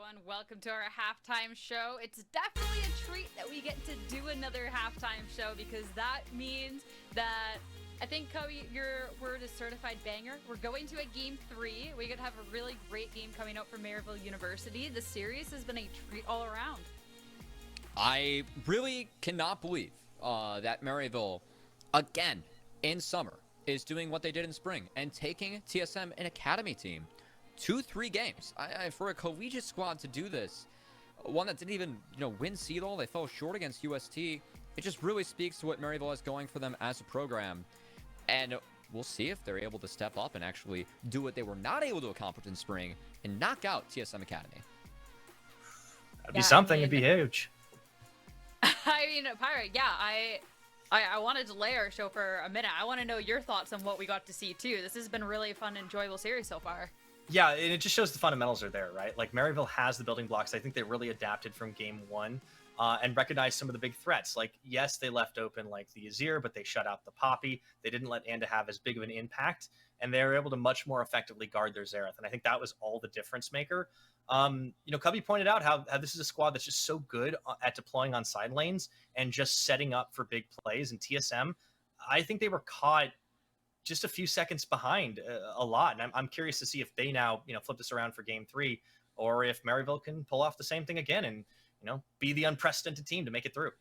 everyone. Welcome to our halftime show. It's definitely a treat that we get to do another halftime show because that means that I think, Kobe, your word is certified banger. We're going to a game 3. We're going to have a really great game coming out for Maryville University. The series has been a treat all around. I really cannot believe that Maryville, again, in summer, is doing what they did in spring and taking TSM, an academy team, 2-3 games. For a collegiate squad to do this, one that didn't even win seed all, they fell short against UST. It just really speaks to what Maryville is going for them as a program. And we'll see if they're able to step up and actually do what they were not able to accomplish in spring and knock out TSM Academy. That'd be something. It'd be huge. I mean, Pirate, yeah, I wanted to delay our show for a minute. I want to know your thoughts on what we got to see, too. This has been a really fun, enjoyable series so far. Yeah, and it just shows the fundamentals are there, right? Like, Maryville has the building blocks. I think they really adapted from game 1 and recognized some of the big threats. Like, yes, they left open, like, the Azir, but they shut out the Poppy. They didn't let Anda have as big of an impact, and they were able to much more effectively guard their Xerath. And I think that was all the difference maker. Cubby pointed out how this is a squad that's just so good at deploying on side lanes and just setting up for big plays. And TSM, I think they were caught just a few seconds behind a lot. And I'm curious to see if they now, flip this around for game 3, or if Maryville can pull off the same thing again and, be the unprecedented team to make it through.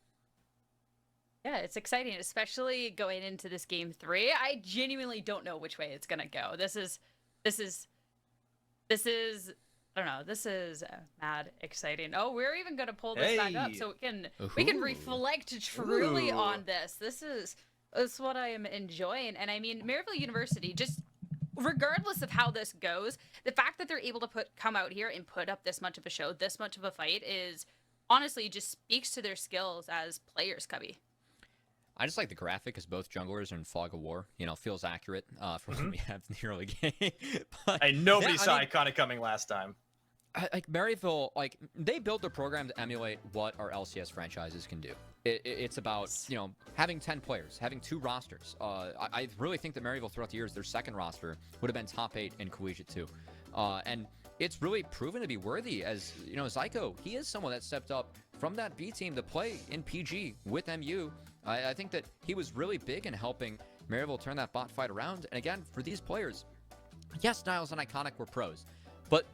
Yeah, it's exciting, especially going into this game 3. I genuinely don't know which way it's going to go. This is I don't know. This is mad exciting. Oh, we're even going to pull this back up so we can reflect truly on this. This is what I am enjoying. And I mean, Maryville University, just regardless of how this goes, the fact that they're able to come out here and put up this much of a show, this much of a fight is honestly just speaks to their skills as players, Cubby. I just like the graphic as both junglers and Fog of War. Feels accurate for what we have in the early game. But, nobody saw Iconic coming last time. Like Maryville, they built their program to emulate what our LCS franchises can do. It's about having 10 players, having 2 rosters. I really think that Maryville throughout the years, their second roster would have been top 8 in collegiate too, and it's really proven to be worthy. As Zyko, he is someone that stepped up from that B team to play in PG with MU. I think that he was really big in helping Maryville turn that bot fight around. And again, for these players, yes, Niles and Iconic were pros, but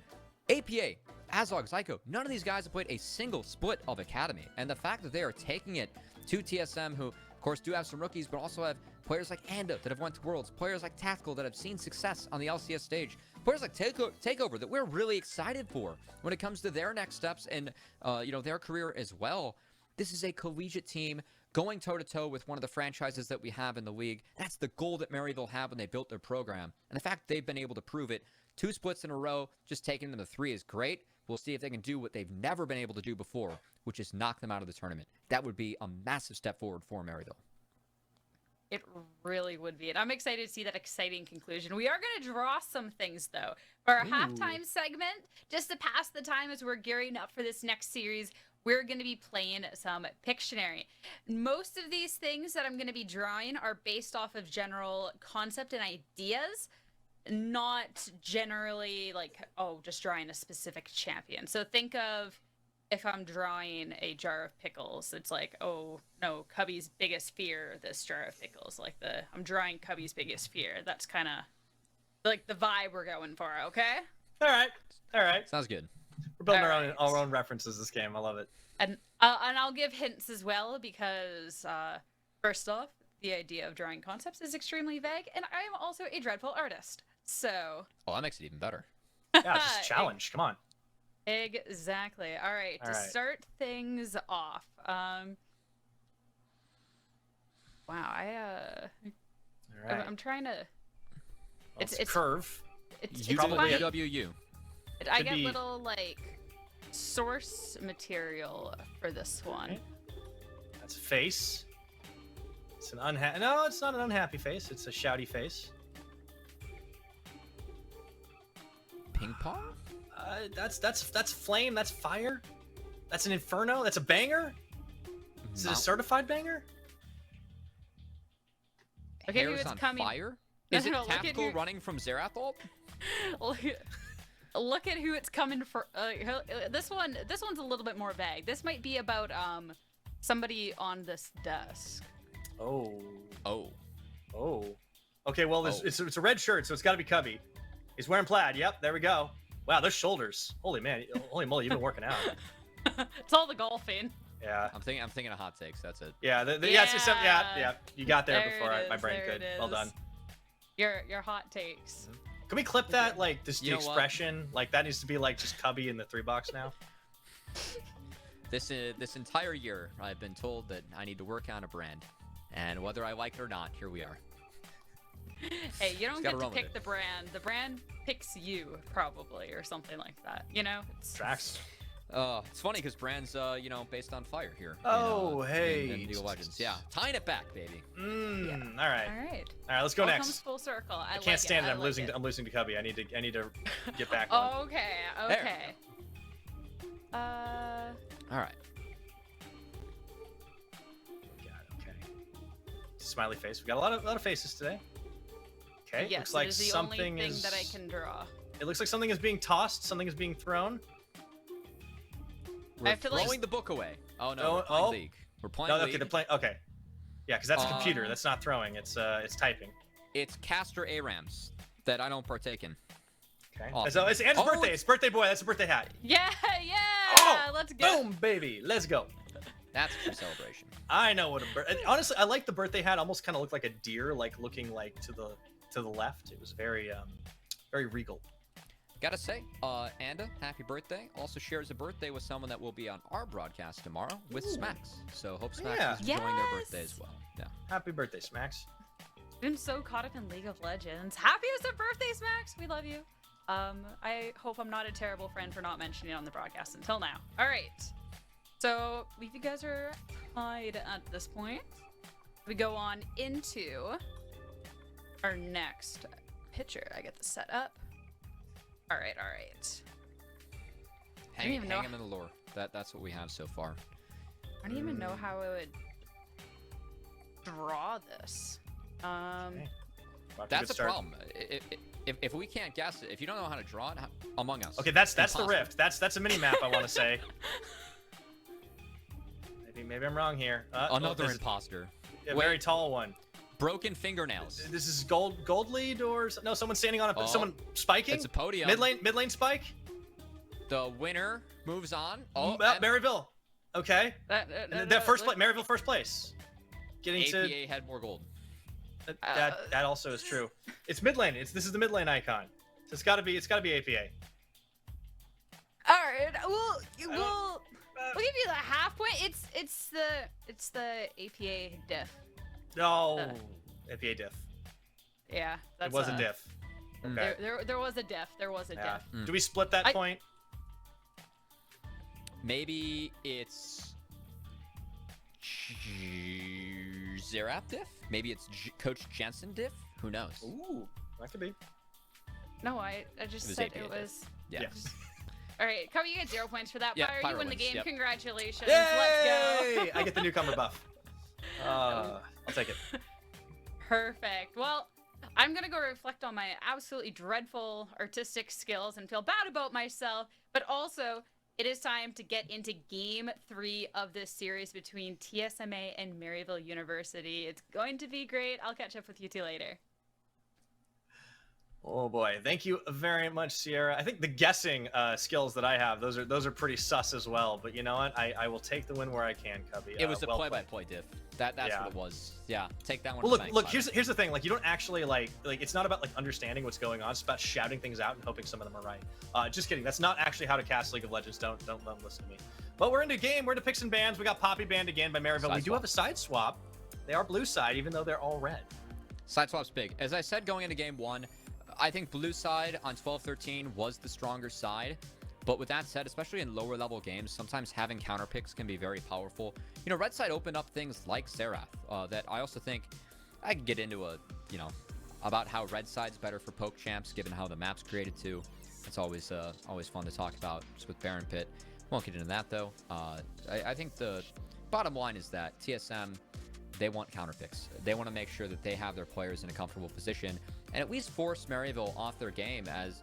APA, Azog, Zyko, none of these guys have played a single split of Academy. And the fact that they are taking it to TSM, who, of course, do have some rookies, but also have players like Anda that have went to Worlds, players like Tactical that have seen success on the LCS stage, players like Takeover that we're really excited for when it comes to their next steps and, their career as well. This is a collegiate team going toe-to-toe with one of the franchises that we have in the league. That's the goal that Maryville had when they built their program. And the fact they've been able to prove it 2 splits in a row, just taking them to 3 is great. We'll see if they can do what they've never been able to do before, which is knock them out of the tournament. That would be a massive step forward for Maryville. It really would be. And I'm excited to see that exciting conclusion. We are going to draw some things, though. For our halftime segment, just to pass the time as we're gearing up for this next series, we're going to be playing some Pictionary. Most of these things that I'm going to be drawing are based off of general concept and ideas, not generally just drawing a specific champion. So think of if I'm drawing a jar of pickles, it's like, oh no, Cubby's biggest fear, this jar of pickles. I'm drawing Cubby's biggest fear. That's kind of like the vibe we're going for, okay? All right. Sounds good. We're building our own references this game. I love it. And I'll give hints as well because first off, the idea of drawing concepts is extremely vague, and I am also a dreadful artist. So. Oh, that makes it even better. Yeah, just challenge. Come on. Exactly. All right. To start things off. Wow. I'm trying to. It's curve. It's probably WU. I get little source material for this one. Okay. That's a face. It's an unhappy. No, it's not an unhappy face. It's a shouty face. Ping pong? That's flame. That's fire. That's an inferno. That's a banger. Is it a certified banger? Okay, Hair's it's on coming. fire? Is it Tactical running from Xerath ult? Look at who it's coming for. This one's a little bit more vague. This might be about somebody on this desk. Oh. Oh. Oh. Okay, well, it's a red shirt, so it's got to be Cubby. He's wearing plaid. Yep, there we go. Wow, those shoulders. Holy man, holy moly, you've been working out. It's all the golfing. Yeah. I'm thinking of hot takes. That's it. Yeah. Yeah. You got there before my brain could. Well done. Your hot takes. Can we clip that? Like this the You know what? expression? Like that needs to be like just Cubby in the 3 box now. This entire year, I've been told that I need to work on a brand, and whether I like it or not, here we are. Hey, you don't get to run with pick it. the brand. The brand picks you, probably, or something like that. You know? Tracks. It's funny because brands, based on fire here. Oh, in, hey. in League of Legends. Yeah, tying it back, baby. All right. All right. All right. Let's go All next. comes full circle. I can't stand it. I'm losing to Cubby. I need to get back on. Okay. All right. Okay. Smiley face. We got a lot of faces today. Okay. Yes, looks like it is the something only thing is. that I can draw. It looks like something is being tossed. Something is being thrown. I have to, like- Throwing the book away. Oh no, Oh, we're playing oh. League. We're playing No, League. okay, they're playing. Okay. Yeah, because that's a computer. Oh. That's not throwing. It's typing. It's caster ARAMs that I don't partake in. Okay. Awesome. So it's Andrew's Oh, birthday. It's birthday boy. That's a birthday hat. Yeah. Oh, Let's go. Boom, baby. Let's go. That's a true celebration. I know what honestly, I like the birthday hat. Almost kind of looked like a deer, like looking like to the left. It was very very regal. Gotta say, Anda, happy birthday. Also shares a birthday with someone that will be on our broadcast tomorrow with Smacks. So hope Smacks Yeah. is enjoying their Yes. birthday as well. Yeah. Happy birthday, Smacks. Been so caught up in League of Legends. Happiest of birthdays, Max. We love you. I hope I'm not a terrible friend for not mentioning it on the broadcast until now. All right. So if you guys are tied at this point, we go on into our next picture. I get this set up. All right. Hang even know- him in the lore. That's what we have so far. I don't even know how I would draw this. Okay. Well, that's a That's good a start. problem. If we can't guess it, if you don't know how to draw it, Among Us. Okay, that's the Impossible. rift. That's a mini map. I want to say. Maybe I'm wrong here. Another this is imposter. a Wait. very tall one. Broken fingernails. This is gold lead or no? Someone standing on a Oh. someone spiking. It's a podium. Mid lane spike. The winner moves on. Oh, and Maryville. Okay. That first place. Maryville first place. Getting APA to had more gold. that also is true. It's mid lane. This is the mid lane icon. So it's got to be APA. All right. We'll give you the half point. It's the APA diff. No, APA diff. Yeah, that's It was a diff. Okay. There was a diff. There was a Yeah. diff. Do we split that point? Maybe it's Xerath diff? Maybe it's Coach Jensen diff? Who knows? Ooh, that could be. No, I just It was said APA it diff. was. Yeah. Yes. All right, Kobe, you get 0 points for that. Yeah, Fire, Pyro you win the wins, game. yep. Congratulations. Yay! Let's go. I get the newcomer buff. I'll take it. Perfect. Well, I'm gonna go reflect on my absolutely dreadful artistic skills and feel bad about myself, but also it is time to get into Game 3 of this series between TSMA and Maryville University. It's going to be great. I'll catch up with you two later. Oh boy, thank you very much, Sierra. I think the guessing skills that I have, those are pretty sus as well. But you know what? I will take the win where I can, Cubby. It was a well play-by-play diff. That's Yeah. what it was. Yeah, take that one. Well, to the look. bank, Here's the thing. Like, you don't actually like it's not about like understanding what's going on. It's about shouting things out and hoping some of them are right. Just kidding. That's not actually how to cast League of Legends. Don't listen to me. But we're into game. We're into picks and bans. We got Poppy banned again by Maryville. Side We do swap. have a side swap. They are blue side, even though they're all red. Side swap's big. As I said going into game 1, I think blue side on 12-13 was the stronger side. But with that said, especially in lower level games, sometimes having counter picks can be very powerful. You know, red side opened up things like Xerath that I also think I could get into about how red side's better for poke champs, given how the map's created too. It's always fun to talk about just with Baron Pit. Won't get into that though. I think the bottom line is that TSM, they want counter picks. They want to make sure that they have their players in a comfortable position and at least force Maryville off their game, as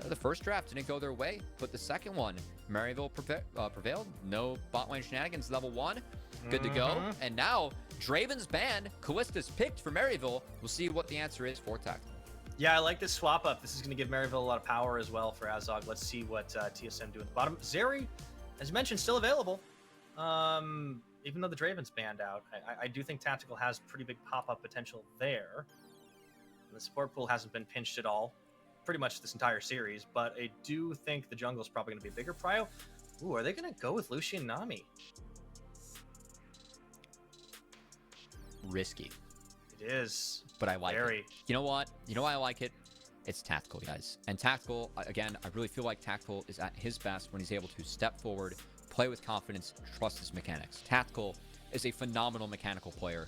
The first draft didn't go their way, but the second one, Maryville prevailed. No bot lane shenanigans, level 1. Good to go. And now, Draven's banned. Callista's picked for Maryville. We'll see what the answer is for Tactical. Yeah, I like this swap up. This is going to give Maryville a lot of power as well for Azog. Let's see what TSM do at the bottom. Zeri, as you mentioned, still available. Even though the Draven's banned out, I do think Tactical has pretty big pop-up potential there. And the support pool hasn't been pinched at all, pretty much this entire series, but I do think the jungle's probably going to be a bigger prio. Ooh, are they going to go with Lucian Nami? Risky. It is. But I like Very. it. You know what? You know why I like it? It's Tactical, guys. And Tactical, again, I really feel like Tactical is at his best when he's able to step forward, play with confidence, trust his mechanics. Tactical is a phenomenal mechanical player.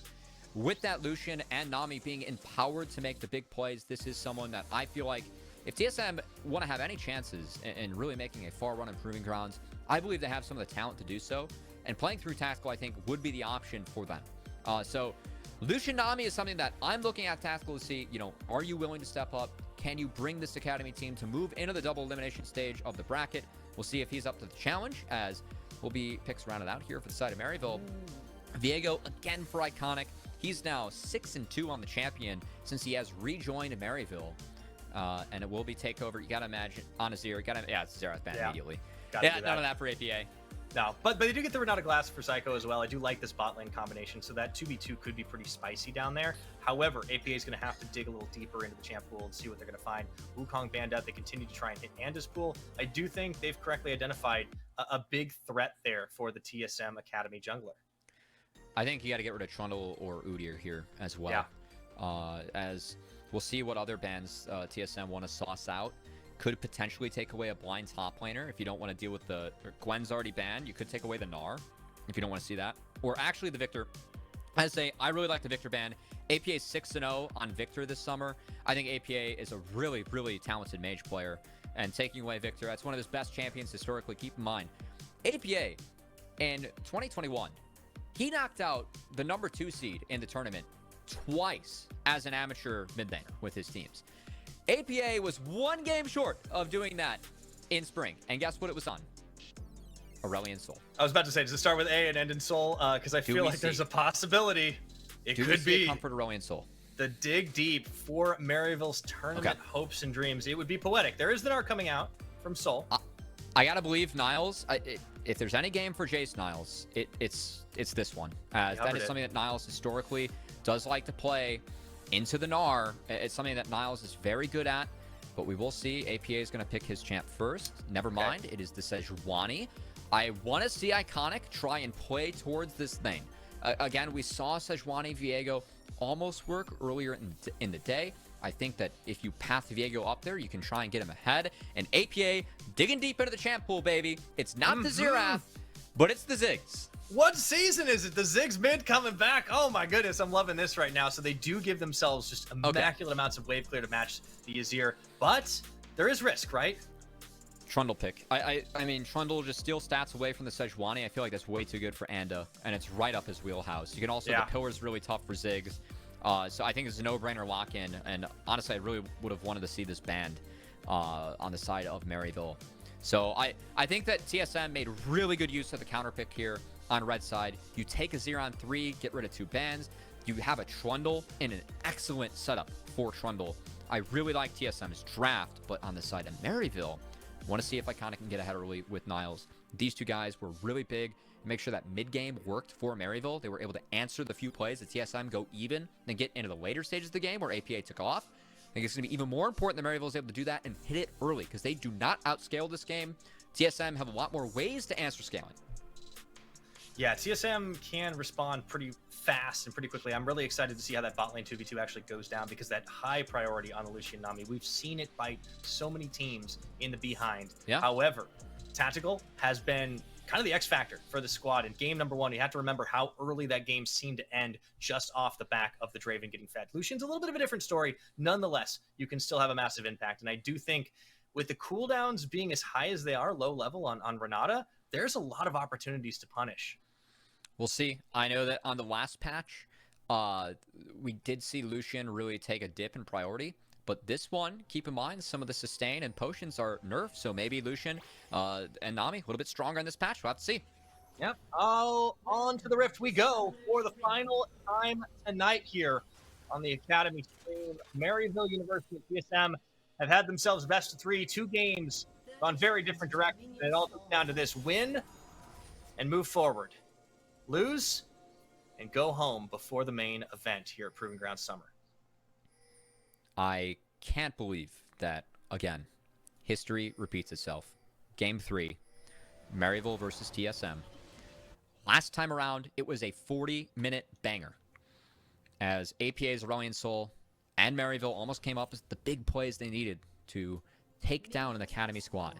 With that Lucian and Nami being empowered to make the big plays, this is someone that I feel like if TSM want to have any chances in really making a far run in Proving Grounds, I believe they have some of the talent to do so. And playing through Tactical, I think, would be the option for them. So Lucian Nami is something that I'm looking at Tactical to see, you know, are you willing to step up? Can you bring this Academy team to move into the double elimination stage of the bracket? We'll see if he's up to the challenge, as will be picks rounded out here for the side of Maryville. Viego, again for Iconic. He's now 6-2 on the champion since he has rejoined Maryville. And it will be takeover. You got to imagine on a Zero. Yeah, it's Xerath ban immediately. Yeah, none of that for APA. No, but they do get the Renata Glass for Psycho as well. I do like this bot lane combination, so that 2v2 could be pretty spicy down there. However, APA is going to have to dig a little deeper into the champ pool and see what they're going to find. Wukong banned out. They continue to try and hit Anda's pool. I do think they've correctly identified a big threat there for the TSM Academy jungler. I think you got to get rid of Trundle or Udyr here as well. Yeah. As we'll see what other bans TSM want to sauce out. Could potentially take away a blind top laner if you don't want to deal with the... Gwen's already banned. You could take away the Gnar if you don't want to see that. Or actually the Victor. I say, I really like the Victor ban. APA 6-0 on Victor this summer. I think APA is a really, really talented mage player. And taking away Victor, that's one of his best champions historically. Keep in mind, APA in 2021, he knocked out the number 2 seed in the tournament twice as an amateur mid laner with his teams. APA was 1 game short of doing that in spring. And guess what it was on? Aurelion Sol. I was about to say, does it start with A and end in Sol? Because I feel like there's a possibility it could be Comfort Aurelion Sol. The dig deep for Maryville's tournament hopes and dreams. It would be poetic. There is the Gnar coming out from Sol. I gotta believe Niles. If there's any game for Jace Niles, it's this one. That is something that Niles historically does like to play into the Gnar. It's something that Niles is very good at, but we will see. APA is going to pick his champ first. Never mind. It is the Sejuani. I want to see Iconic try and play towards this thing. Again, we saw Sejuani Viego almost work earlier in the day. I think that if you path Viego up there, you can try and get him ahead. And APA digging deep into the champ pool, baby. It's not the Xerath, but it's the Ziggs. What season is it? The Ziggs mid coming back. Oh my goodness, I'm loving this right now. So they do give themselves just immaculate amounts of wave clear to match the Azir, but there is risk, right? Trundle pick. I mean, Trundle just steals stats away from the Sejuani. I feel like that's way too good for Anda, and it's right up his wheelhouse. You can also, the Pillar's really tough for Ziggs. So I think it's a no-brainer lock-in, and honestly, I really would have wanted to see this banned on the side of Maryville. So I think that TSM made really good use of the counter pick here on red side. You take a Azir on 3, get rid of 2 bans. You have a Trundle in an excellent setup for Trundle. I really like TSM's draft, but on the side of Maryville, want to see if Iconic can get ahead early with Niles. These 2 guys were really big. Make sure that mid-game worked for Maryville. They were able to answer the few plays that TSM go even, then get into the later stages of the game where APA took off. I think it's going to be even more important that Maryville is able to do that and hit it early, because they do not outscale this game. TSM have a lot more ways to answer scaling. Yeah, TSM can respond pretty fast and pretty quickly. I'm really excited to see how that bot lane 2v2 actually goes down, because that high priority on the Lucian Nami, we've seen it bite so many teams in the behind. Yeah. However, Tactical has been kind of the X factor for the squad. In game number 1, you have to remember how early that game seemed to end just off the back of the Draven getting fed. Lucian's a little bit of a different story. Nonetheless, you can still have a massive impact. And I do think with the cooldowns being as high as they are, low level on Renata, there's a lot of opportunities to punish. We'll see. I know that on the last patch, we did see Lucian really take a dip in priority, But this one, keep in mind, some of the sustain and potions are nerfed, so maybe Lucian and Nami a little bit stronger in this patch. We'll have to see. Yep. Oh, on to the Rift we go for the final time tonight here on the Academy stream. Maryville University and TSM have had themselves best of 3, 2 games, gone very different directions, and it all comes down to this: win and move forward, lose and go home before the main event here at Proving Ground Summer. I can't believe that, again, history repeats itself. Game 3, Maryville versus TSM. Last time around, it was a 40-minute banger, as APA's Aurelion Sol and Maryville almost came up with the big plays they needed to take down an Academy squad.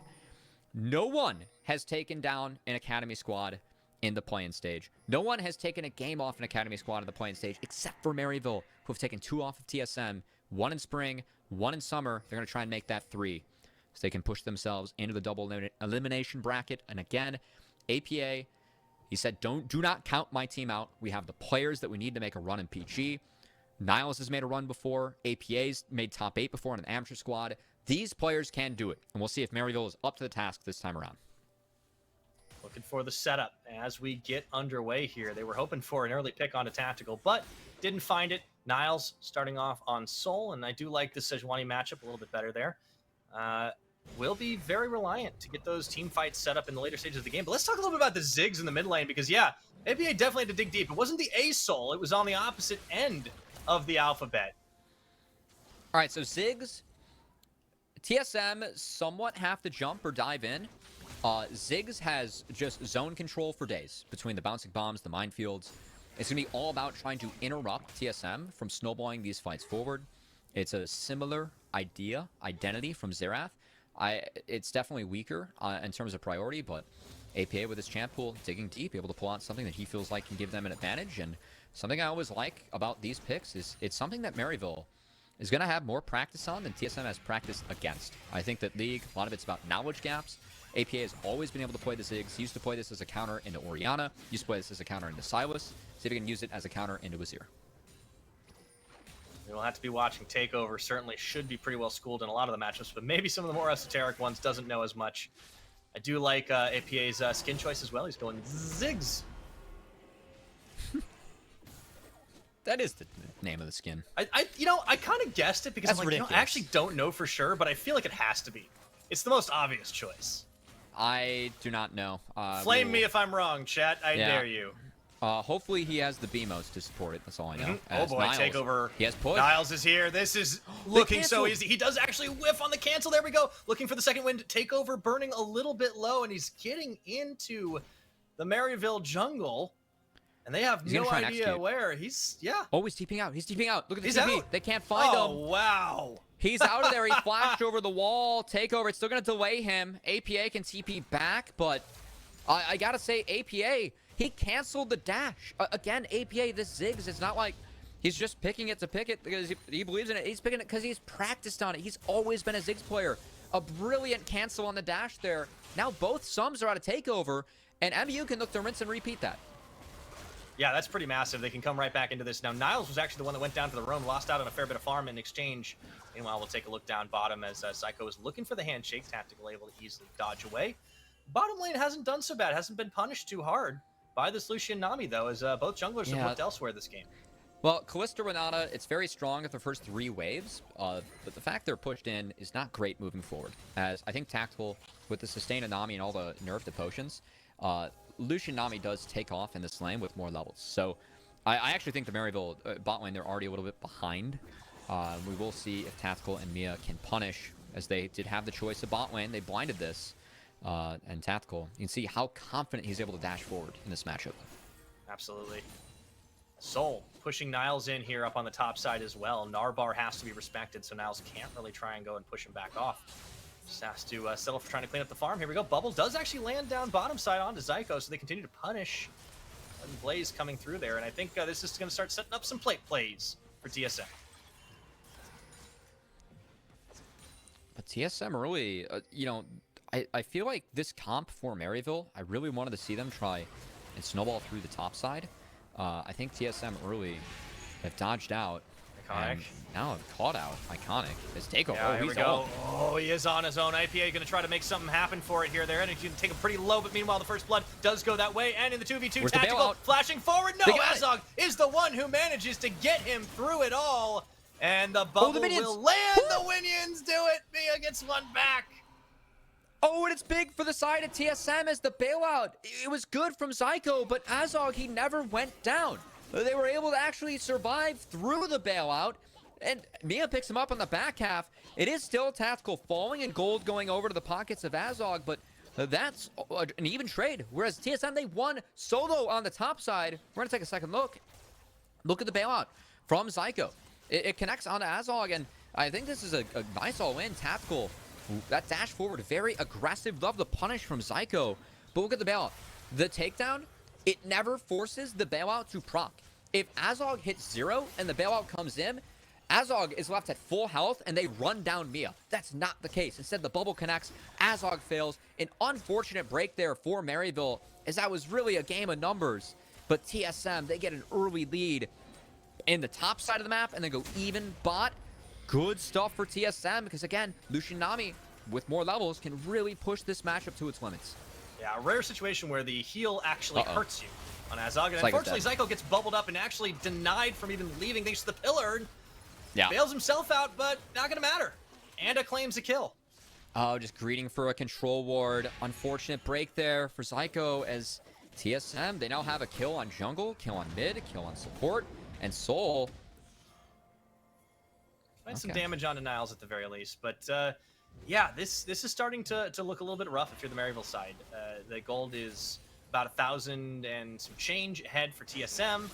No one has taken down an Academy squad in the play-in stage. No one has taken a game off an Academy squad in the play-in stage except for Maryville, who have taken 2 off of TSM, 1 in spring, 1 in summer. They're going to try and make that 3 so they can push themselves into the double elimination bracket. And again, APA, he said, do not count my team out. We have the players that we need to make a run in PG. Niles has made a run before. APA's made top 8 before in an amateur squad. These players can do it. And we'll see if Maryville is up to the task this time around. Looking for the setup as we get underway here. They were hoping for an early pick on a tactical, but didn't find it. Niles starting off on Sol, and I do like the Sejuani matchup a little bit better there. Will be very reliant to get those team fights set up in the later stages of the game. But let's talk a little bit about the Ziggs in the mid lane, because yeah, APA definitely had to dig deep. It wasn't the A Sol, it was on the opposite end of the alphabet. All right, so Ziggs, TSM somewhat have to jump or dive in. Ziggs has just zone control for days between the bouncing bombs, the minefields. It's going to be all about trying to interrupt TSM from snowballing these fights forward. It's a similar identity from Xerath. It's definitely weaker in terms of priority, but APA with his champ pool digging deep, able to pull out something that he feels like can give them an advantage. And something I always like about these picks is it's something that Maryville is going to have more practice on than TSM has practiced against. I think that League, a lot of it's about knowledge gaps. APA has always been able to play the Ziggs. He used to play this as a counter into Orianna. Used to play this as a counter into Silas. See if he can use it as a counter into Azir. We'll have to be watching Takeover. Certainly should be pretty well schooled in a lot of the matchups, but maybe some of the more esoteric ones doesn't know as much. I do like APA's skin choice as well. He's going Ziggs. That is the name of the skin. I kind of guessed it because That's I'm like, ridiculous. I actually don't know for sure, but I feel like it has to be. It's the most obvious choice. I do not know. Flame me if I'm wrong, chat. I dare you. Hopefully he has the BMOs to support it. That's all I know. Oh boy, Niles, Takeover. He has push. Niles is here. This is looking so easy. He does actually whiff on the cancel. There we go. Looking for the second wind. Takeover burning a little bit low, and he's getting into the Maryville jungle. And they have no idea where. He's, Oh, he's TPing out. He's TPing out. Look at the He's TP. out. They can't find him. Oh, wow. He's out of there. He flashed over the wall. Takeover. It's still going to delay him. APA can TP back, but I got to say, APA, he canceled the dash. Again, APA, this Ziggs, it's not like he's just picking it to pick it because he believes in it. He's picking it because he's practiced on it. He's always been a Ziggs player. A brilliant cancel on the dash there. Now both Sums are out of Takeover, and MU can look to rinse and repeat that. Yeah, that's pretty massive. They can come right back into this. Now, Niles was actually the one that went down to the roam, lost out on a fair bit of farm in exchange. Meanwhile, we'll take a look down bottom as Psycho is looking for the handshake. Tactical able to easily dodge away. Bottom lane hasn't done so bad. Hasn't been punished too hard by this Lucian Nami, though, as both junglers have looked elsewhere this game. Well, Kalista Renata, it's very strong at the first 3 waves, but the fact they're pushed in is not great moving forward. As I think Tactical, with the sustain of Nami and all the nerfed potions, Lucian Nami does take off in this lane with more levels. So I actually think the Maryville bot lane, they're already a little bit behind. We will see if Tactical and Mia can punish, as they did have the choice of bot lane. They blinded this, and Tactical. You can see how confident he's able to dash forward in this matchup. Absolutely. Sol pushing Niles in here up on the top side as well. Narbar has to be respected, so Niles can't really try and go and push him back off. Just has to settle for trying to clean up the farm. Here we go. Bubble does actually land down bottom side onto Zyko, so they continue to punish Blaze coming through there. And I think this is going to start setting up some plate plays for TSM. But TSM early, I feel like this comp for Maryville, I really wanted to see them try and snowball through the top side. I think TSM early have dodged out. Iconic. And now a caught out. Iconic. His takeover. Yeah, Oh, here we he's go. on. Oh, he is on his own. IPA going to try to make something happen for it here. Their energy going to take him pretty low, but meanwhile, the first blood does go that way. And in the 2v2, Where's the Tactical bailout? flashing forward. No, They got Azog is the one who manages to get him through it all. And the bubble minions. will land. The Winions do it. Mia gets one back. Oh, and it's big for the side of TSM as the bailout. It was good from Zyko, but Azog, he never went down. They were able to actually survive through the bailout, and Mia picks him up on the back half. It is still Tactical falling and gold going over to the pockets of Azog, but that's an even trade. Whereas TSM, they won solo on the top side. We're going to take a second look. Look at the bailout from Zyko. It connects onto Azog, and I think this is a nice all-in. Tactical, that dash forward, very aggressive. Love the punish from Zyko. But look at the bailout. The takedown, it never forces the bailout to proc. If Azog hits 0 and the bailout comes in, Azog is left at full health and they run down Mia. That's not the case. Instead, the bubble connects. Azog fails. An unfortunate break there for Maryville, as that was really a game of numbers. But TSM, they get an early lead in the top side of the map and then go even bot. Good stuff for TSM because, again, Lucian Nami, with more levels, can really push this matchup to its limits. Yeah, a rare situation where the heal actually hurts you on Azog. And It's like unfortunately, Zyko gets bubbled up and actually denied from even leaving thanks to the pillar. Yeah. Bails himself out, but not going to matter. Anda claims a kill. Oh, just greeting for a control ward. Unfortunate break there for Zyko as TSM, they now have a kill on jungle, kill on mid, kill on support, and Soul. Some damage on Niles at the very least. But yeah, this is starting to look a little bit rough if you're the Maryville side. The gold is about 1,000 and some change ahead for TSM.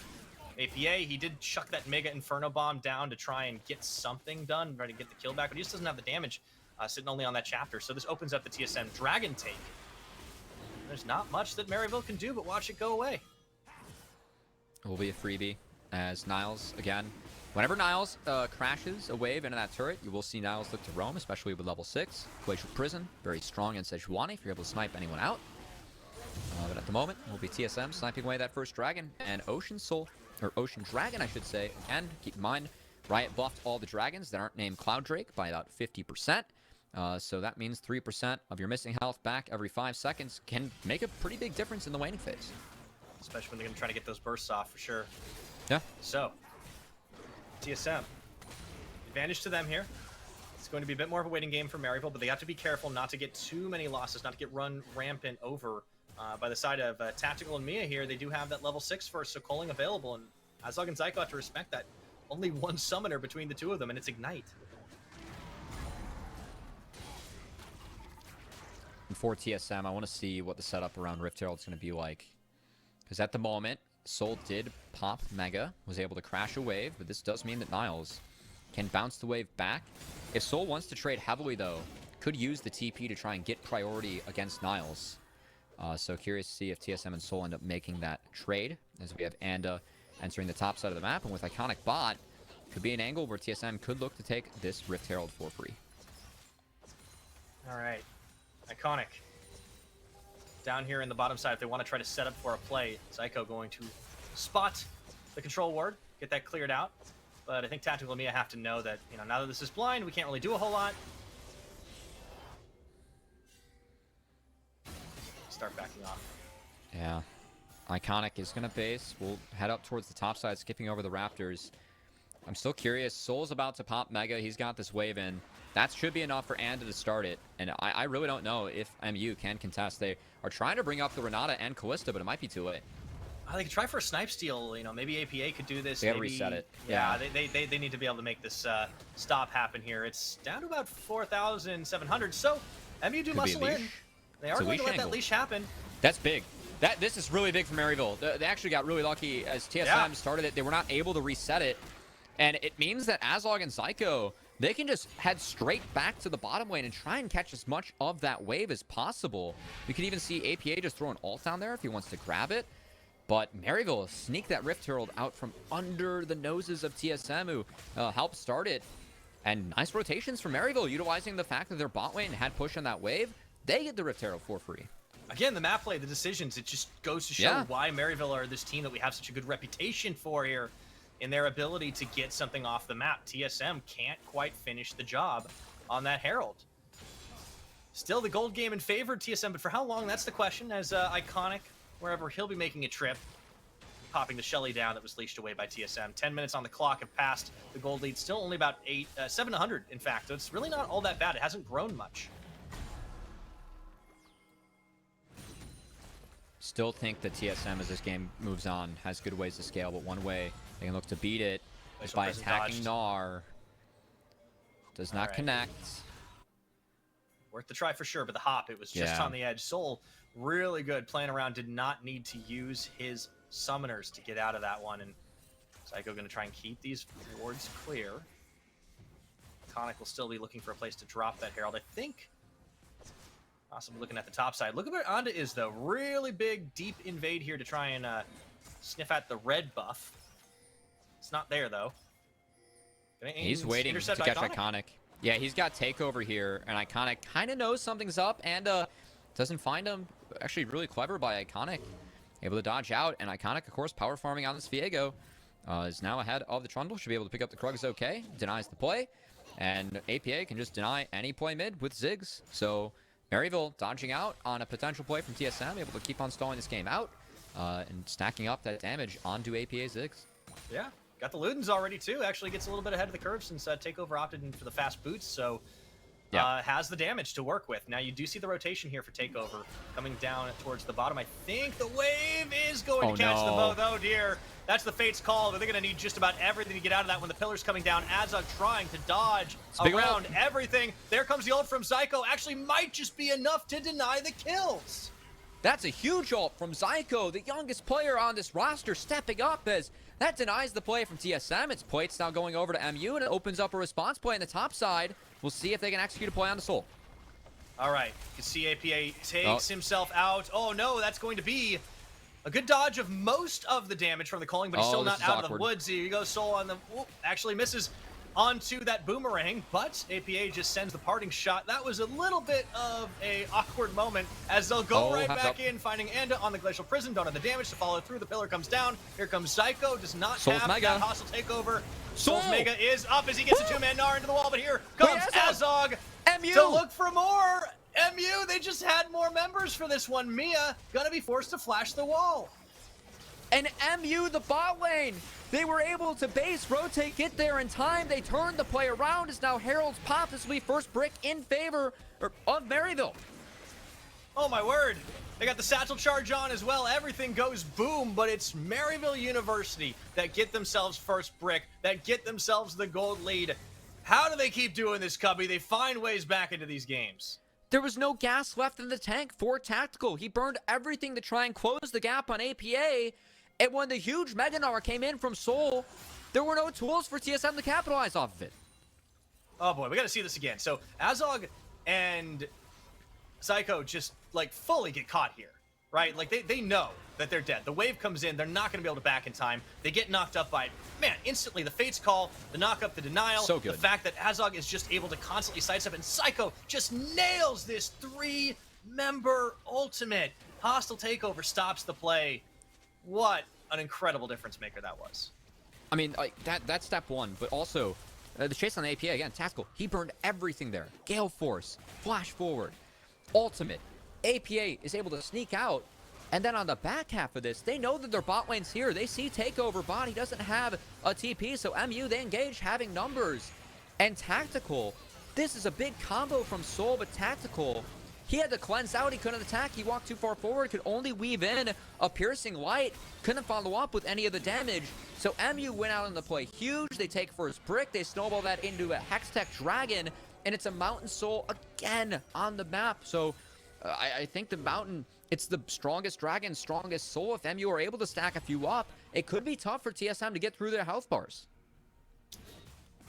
APA, he did chuck that Mega Inferno Bomb down to try and get something done, try to get the kill back, but he just doesn't have the damage sitting only on that chapter. So this opens up the TSM Dragon take. There's not much that Maryville can do but watch it go away. It will be a freebie as Niles, again, whenever Niles crashes a wave into that turret, you will see Niles look to roam, especially with level 6. Glacial Prison, very strong in Sejuani if you're able to snipe anyone out. But at the moment, it will be TSM sniping away that first dragon, and Ocean Soul, or Ocean Dragon, I should say. Again, keep in mind, Riot buffed all the dragons that aren't named Cloud Drake by about 50%. So that means 3% of your missing health back every 5 seconds can make a pretty big difference in the waning phase. Especially when they're going to try to get those bursts off for sure. Yeah. So, TSM, advantage to them here. It's going to be a bit more of a waiting game for Maryville, but they have to be careful not to get too many losses, not to get run rampant over by the side of Tactical and Mia here. They do have that level 6 first, so calling available, and Azog and Zyko have to respect that. Only one summoner between the two of them, and it's Ignite. And for TSM, I want to see what the setup around Rift Herald is going to be like. Because at the moment, Soul did pop Mega, was able to crash a wave, but this does mean that Niles can bounce the wave back. If Soul wants to trade heavily, though, could use the TP to try and get priority against Niles. So curious to see if TSM and Soul end up making that trade, as we have Anda entering the top side of the map, and with Iconic Bot, could be an angle where TSM could look to take this Rift Herald for free. All right, Iconic. Down here in the bottom side, if they want to try to set up for a play, Zyko going to spot the control ward, get that cleared out. But I think Tactical and Mia have to know that, you know, now that this is blind, we can't really do a whole lot. Start backing off. Yeah. Iconic is going to base. We'll head up towards the top side, skipping over the Raptors. I'm still curious. Soul's about to pop Mega. He's got this wave in. That should be enough for Anda to start it. And I really don't know if MU can contest. They are trying to bring up the Renata and Callista, but it might be too late. They could try for a snipe steal. You know, maybe APA could do this. They gotta maybe, reset it. Yeah, they need to be able to make this stop happen here. It's down to about 4,700. So MU do muscle in. They are going to let that leash happen. That's big. This is really big for Maryville. They actually got really lucky as TSM started it. They were not able to reset it. And it means that Azog and Zyko, they can just head straight back to the bottom lane and try and catch as much of that wave as possible. You can even see APA just throw an ult down there if he wants to grab it. But Maryville sneak that Rift Herald out from under the noses of TSM, who helped start it. And nice rotations from Maryville, utilizing the fact that their bot lane had push on that wave. They get the Rift Herald for free. Again, the map play, the decisions, it just goes to show why Maryville are this team that we have such a good reputation for here. in their ability to get something off the map. TSM can't quite finish the job on that Herald. Still the gold game in favor of TSM, but for how long, that's the question, as Iconic, wherever he'll be making a trip, popping the Shelly down that was leashed away by TSM. 10 minutes on the clock have passed. The gold lead still only about 700, in fact, so it's really not all that bad. It hasn't grown much. Still think that TSM, as this game moves on, has good ways to scale, but one way they can look to beat it is by attacking Gnar. Does not connect. Worth the try for sure, but the hop, it was just on the edge. Soul, really good playing around, did not need to use his summoners to get out of that one, and Psycho going to try and keep these wards clear. Iconic will still be looking for a place to drop that Herald. I think possibly looking at the top side. Look at where Anda is, though. Really big, deep invade here to try and sniff at the red buff. It's not there, though. He's waiting to catch Iconic. Yeah, he's got takeover here, and Iconic kind of knows something's up, and doesn't find him. Actually, really clever by Iconic. Able to dodge out, and Iconic, of course, power farming on this Viego. Is now ahead of the Trundle. Should be able to pick up the Krugs okay. Denies the play, and APA can just deny any play mid with Ziggs. So Maryville dodging out on a potential play from TSM, able to keep on stalling this game out, and stacking up that damage onto APA Ziggs. Yeah. Got the Ludens already, too. Actually gets a little bit ahead of the curve since Takeover opted in for the fast boots, so has the damage to work with. Now, you do see the rotation here for Takeover coming down towards the bottom. I think the wave is going to catch the boat. Oh, dear. That's the Fate's call, but they're going to need just about everything to get out of that when the pillar's coming down. Azog trying to dodge around everything. There comes the ult from Zyko. Actually might just be enough to deny the kills. That's a huge ult from Zyko, the youngest player on this roster, stepping up as that denies the play from TSM. Its plate's now going over to MU, and it opens up a response play on the top side. We'll see if they can execute a play on the Soul. All right, you can see APA takes himself out. Oh no, that's going to be a good dodge of most of the damage from the calling, but he's still not out of the woods. Here you go, Soul on the, actually misses onto that boomerang, but APA just sends the parting shot. That was a little bit of a awkward moment as they'll go right back in, finding Anda on the Glacial Prison. Don't have the damage to follow through. The pillar comes down. Here comes Zyko. Does not have that hostile takeover. Soul's Mega is up as he gets a two-man Gnar into the wall, but here comes Azog to look for more. MU, they just had more members for this one. Mia gonna be forced to flash the wall. And MU, the bot lane, they were able to base, rotate, get there in time. They turned the play around as now Herald's pop. This will be first brick in favor of Maryville. Oh my word. They got the satchel charge on as well. Everything goes boom, but it's Maryville University that get themselves first brick, that get themselves the gold lead. How do they keep doing this, Cubby? They find ways back into these games. There was no gas left in the tank for Tactical. He burned everything to try and close the gap on APA. And when the huge Mega Gnar came in from Soul, there were no tools for TSM to capitalize off of it. Oh boy, we got to see this again. So Azog and Zyko just like fully get caught here, right? Like they know that they're dead. The wave comes in, they're not going to be able to back in time. They get knocked up by it. Man, instantly the Fate's call, the knock up, the denial. So good. The fact that Azog is just able to constantly sidestep, and Zyko just nails this 3-member ultimate. Hostile takeover stops the play. What an incredible difference maker that was. I mean, like that's step one, but also the chase on the APA, again, Tactical, he burned everything there. Gale Force, flash forward, ultimate. APA is able to sneak out, and then on the back half of this, they know that their bot lane's here. They see takeover bot, he doesn't have a TP, so MU, they engage having numbers. And Tactical, this is a big combo from Soul, but Tactical, he had to cleanse out, he couldn't attack, he walked too far forward, could only weave in a piercing light, couldn't follow up with any of the damage. So MU went out on the play huge, they take first brick, they snowball that into a Hextech Dragon, and it's a Mountain Soul again on the map. So I think the Mountain, it's the strongest Dragon, strongest Soul. If MU are able to stack a few up, it could be tough for TSM to get through their health bars.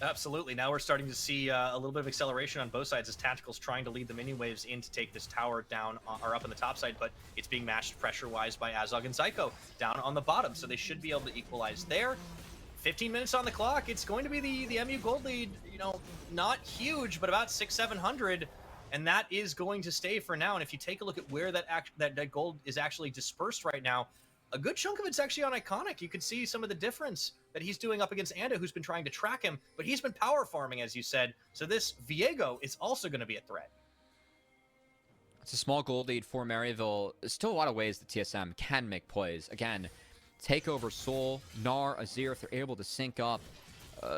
Absolutely. Now we're starting to see a little bit of acceleration on both sides as Tactical's trying to lead the mini waves in to take this tower down or up on the top side, but it's being matched pressure-wise by Azog and Zyko down on the bottom, so they should be able to equalize there. 15 minutes on the clock. It's going to be the MU gold lead, you know, not huge, but about 600-700, and that is going to stay for now. And if you take a look at where that gold is actually dispersed right now, a good chunk of it's actually on Iconic. You could see some of the difference that he's doing up against Anda, who's been trying to track him, but he's been power farming, as you said. So this Viego is also going to be a threat. It's a small gold lead for Maryville. There's still a lot of ways that TSM can make plays. Again, Takeover, Soul, Gnar, Azir, if they're able to sync up,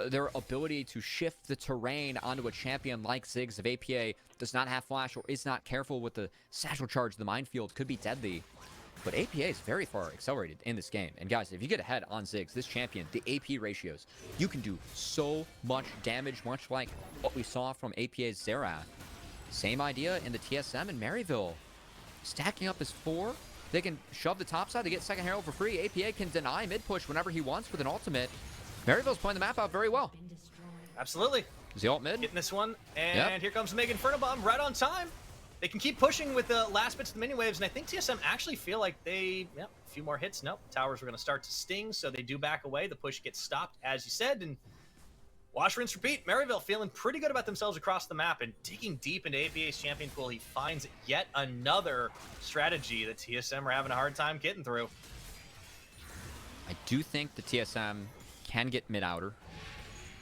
their ability to shift the terrain onto a champion like Ziggs, if APA does not have flash or is not careful with the satchel charge, the minefield could be deadly. But APA is very far accelerated in this game. And guys, if you get ahead on Ziggs, this champion, the AP ratios, you can do so much damage, much like what we saw from APA's Xerath. Same idea in the TSM and Maryville. Stacking up as 4. They can shove the top side. They get second Herald for free. APA can deny mid push whenever he wants with an ultimate. Maryville's playing the map out very well. Absolutely. Is the ult mid? Getting this one. And here comes the Mega Inferno Bomb right on time. They can keep pushing with the last bits of the mini waves, and I think TSM actually feel like they, a few more hits. Nope, towers are going to start to sting, so they do back away. The push gets stopped, as you said, and wash, rinse, repeat. Maryville feeling pretty good about themselves across the map, and digging deep into APA's champion pool, he finds yet another strategy that TSM are having a hard time getting through. I do think the TSM can get mid-outer.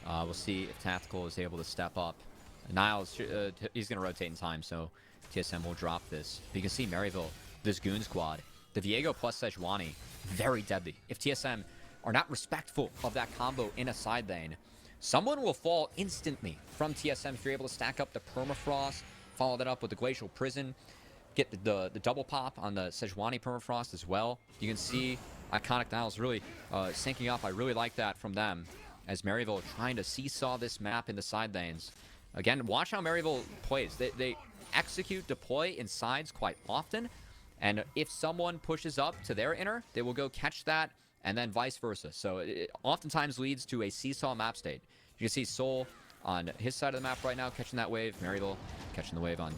We'll see if Tactical is able to step up. Niles, he's going to rotate in time, so TSM will drop this. But you can see Maryville, this Goon Squad, the Viego plus Sejuani, very deadly. If TSM are not respectful of that combo in a side lane, someone will fall instantly from TSM if you're able to stack up the Permafrost, follow that up with the Glacial Prison, get the double pop on the Sejuani Permafrost as well. You can see Iconic Niles really syncing up. I really like that from them as Maryville trying to seesaw this map in the side lanes. Again, watch how Maryville plays. They execute deploy in sides quite often, and if someone pushes up to their inner, they will go catch that, and then vice versa. So it oftentimes leads to a seesaw map state. You can see Soul on his side of the map right now catching that wave, Maryville catching the wave on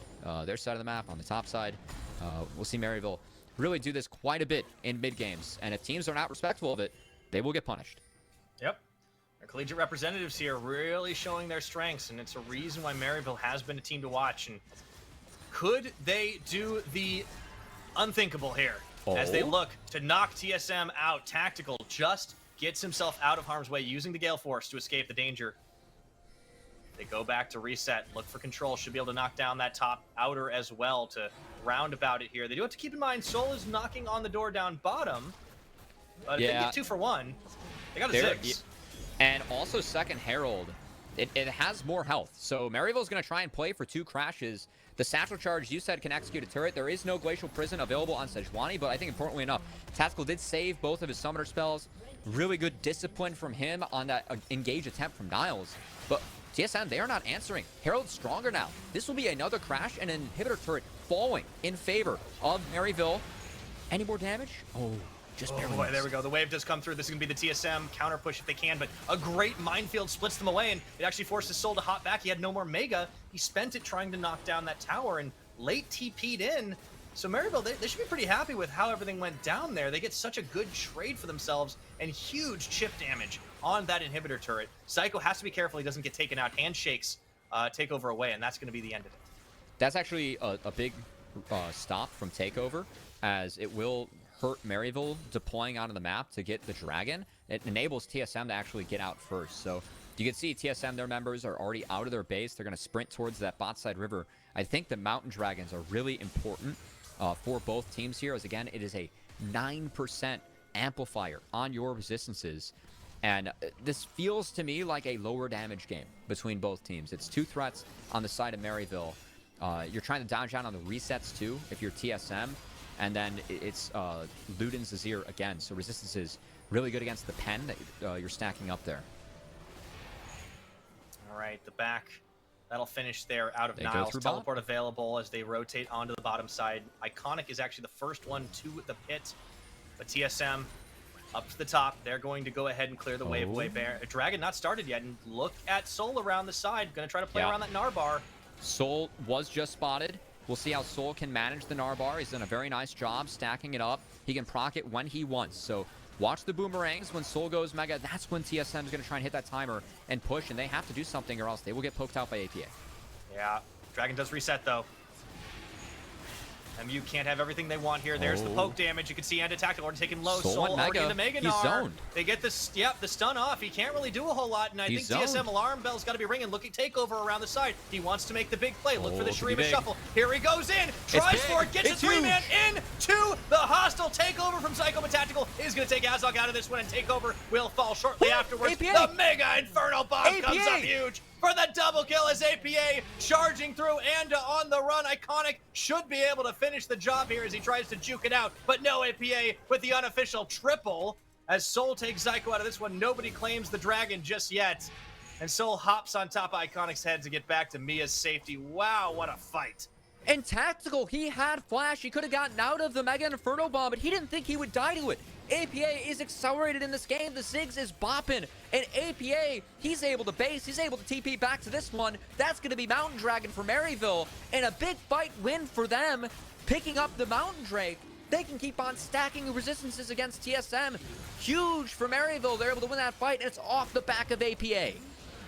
their side of the map on the top side. We'll see Maryville really do this quite a bit in mid games, and if teams are not respectful of it, they will get punished. Yep. Our collegiate representatives here really showing their strengths, and it's a reason why Maryville has been a team to watch. And could they do the unthinkable here as they look to knock TSM out? Tactical just gets himself out of harm's way using the Gale Force to escape the danger. They go back to reset, look for control, should be able to knock down that top outer as well to roundabout it here. They do have to keep in mind Soul is knocking on the door down bottom, but if they get 2 for 1, they got a Ziggs. And also second Herald, it has more health. So Maryville's going to try and play for 2 crashes. The satchel charge, you said, can execute a turret. There is no Glacial Prison available on Sejuani, but I think importantly enough, Tactical did save both of his summoner spells. Really good discipline from him on that engage attempt from Niles. But TSM, they are not answering. Herald's stronger now. This will be another crash and an inhibitor turret falling in favor of Maryville. Any more damage? Oh. Just boy, there we go. The wave does come through. This is going to be the TSM counter push if they can, but a great minefield splits them away, and it actually forces Soul to hop back. He had no more Mega. He spent it trying to knock down that tower and late TP'd in. So Maryville, they should be pretty happy with how everything went down there. They get such a good trade for themselves and huge chip damage on that inhibitor turret. Psycho has to be careful he doesn't get taken out. Handshakes Takeover away, and that's going to be the end of it. That's actually a big stop from Takeover, as it will hurt Maryville deploying onto the map to get the dragon. It enables TSM to actually get out first. So you can see TSM, their members are already out of their base. They're going to sprint towards that bot side river. I think the mountain dragons are really important for both teams here, as again, it is a 9% amplifier on your resistances. And this feels to me like a lower damage game between both teams. It's 2 threats on the side of Maryville. You're trying to dodge out on the resets too if you're TSM. And then it's Luden's Azir again. So resistance is really good against the pen that you're stacking up there. All right, the back. That'll finish there out of Niles. Teleport available as they rotate onto the bottom side. Iconic is actually the first one to the pit. But TSM up to the top. They're going to go ahead and clear the wave away. Dragon not started yet. And look at Soul around the side. Going to try to play around that Gnar bar. Soul was just spotted. We'll see how Soul can manage the Gnar bar. He's done a very nice job stacking it up. He can proc it when he wants. So watch the boomerangs. When Soul goes Mega, that's when TSM is going to try and hit that timer and push. And they have to do something or else they will get poked out by APA. Yeah. Dragon does reset, though. MU can't have everything they want here. There's the poke damage. You can see Tactical already taking low. Soul Soul already in the Mega. Mega He's Gnar. zoned. They get this, the stun off. He can't really do a whole lot, and I think He's TSM zoned. alarm bell's got to be ringing. Looking Takeover around the side. He wants to make the big play. Look for the Could be Shurima big. shuffle. Here he goes in. Tries for it. Gets It's a three-man huge. into the hostile Takeover from Psycho, but Tactical is going to take Azog out of this one, and Takeover will fall shortly afterwards. APA. The Mega Inferno Bomb comes APA. up huge for the double kill as APA charging through and on the run. Iconic should be able to finish the job here as he tries to juke it out, but no, APA with the unofficial triple as Soul takes Zyko out of this one. Nobody claims the dragon just yet, and Soul hops on top of Iconic's head to get back to Mia's safety. Wow, what a fight. And Tactical, he had Flash. He could have gotten out of the Mega Inferno Bomb, but he didn't think he would die to it. APA is accelerated in this game. The Ziggs is bopping. And APA, he's able to base. He's able to TP back to this one. That's going to be Mountain Dragon for Maryville. And a big fight win for them. Picking up the Mountain Drake. They can keep on stacking resistances against TSM. Huge for Maryville. They're able to win that fight, and it's off the back of APA.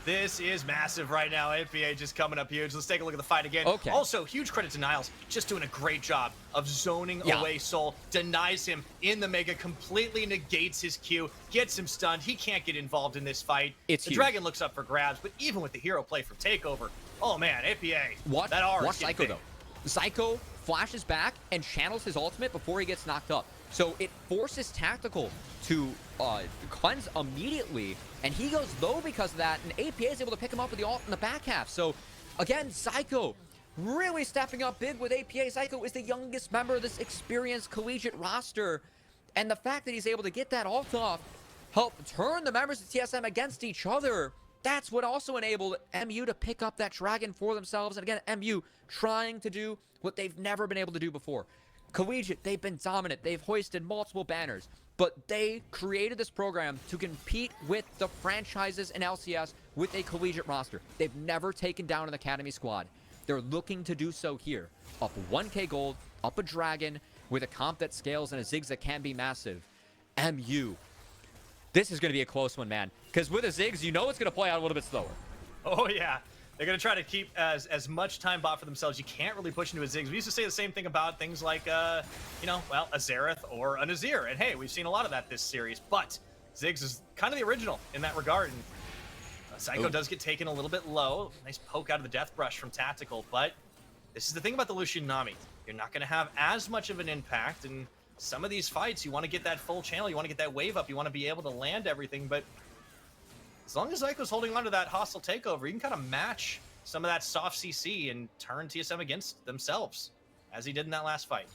This is massive right now. APA just coming up huge. Let's take a look at the fight again. Okay. Also, huge credit to Niles. Just doing a great job of zoning away Soul. Denies him in the Mega. Completely negates his Q. Gets him stunned. He can't get involved in this fight. It's the huge. Dragon looks up for grabs, but even with the hero play from Takeover, oh man, APA. Watch Watch Psycho, though. Psycho flashes back and channels his ultimate before he gets knocked up. So it forces Tactical to cleanse immediately, and he goes low because of that, and APA is able to pick him up with the ult in the back half. So, again, Psycho really stepping up big with APA. Psycho is the youngest member of this experienced collegiate roster, and the fact that he's able to get that ult off, help turn the members of TSM against each other, that's what also enabled MU to pick up that dragon for themselves. And again, MU trying to do what they've never been able to do before. Collegiate, they've been dominant. They've hoisted multiple banners, but they created this program to compete with the franchises in LCS with a collegiate roster. They've never taken down an academy squad. They're looking to do so here. Up 1K gold, up a dragon, with a comp that scales and a Ziggs that can be massive. MU. This is going to be a close one, man. Because with a Ziggs, you know it's going to play out a little bit slower. Oh, yeah. They're going to try to keep as much time bought for themselves. You can't really push into a Ziggs. We used to say the same thing about things like, you know, well, a Xerath or a Nazir. And hey, we've seen a lot of that this series. But Ziggs is kind of the original in that regard. And Psycho does get taken a little bit low. Nice poke out of the Death Brush from Tactical. But this is the thing about the Lucian Nami. You're not going to have as much of an impact. And some of these fights, you want to get that full channel. You want to get that wave up. You want to be able to land everything. But as long as Zyko's holding on to that hostile takeover, you can kind of match some of that soft CC and turn TSM against themselves, as he did in that last fight.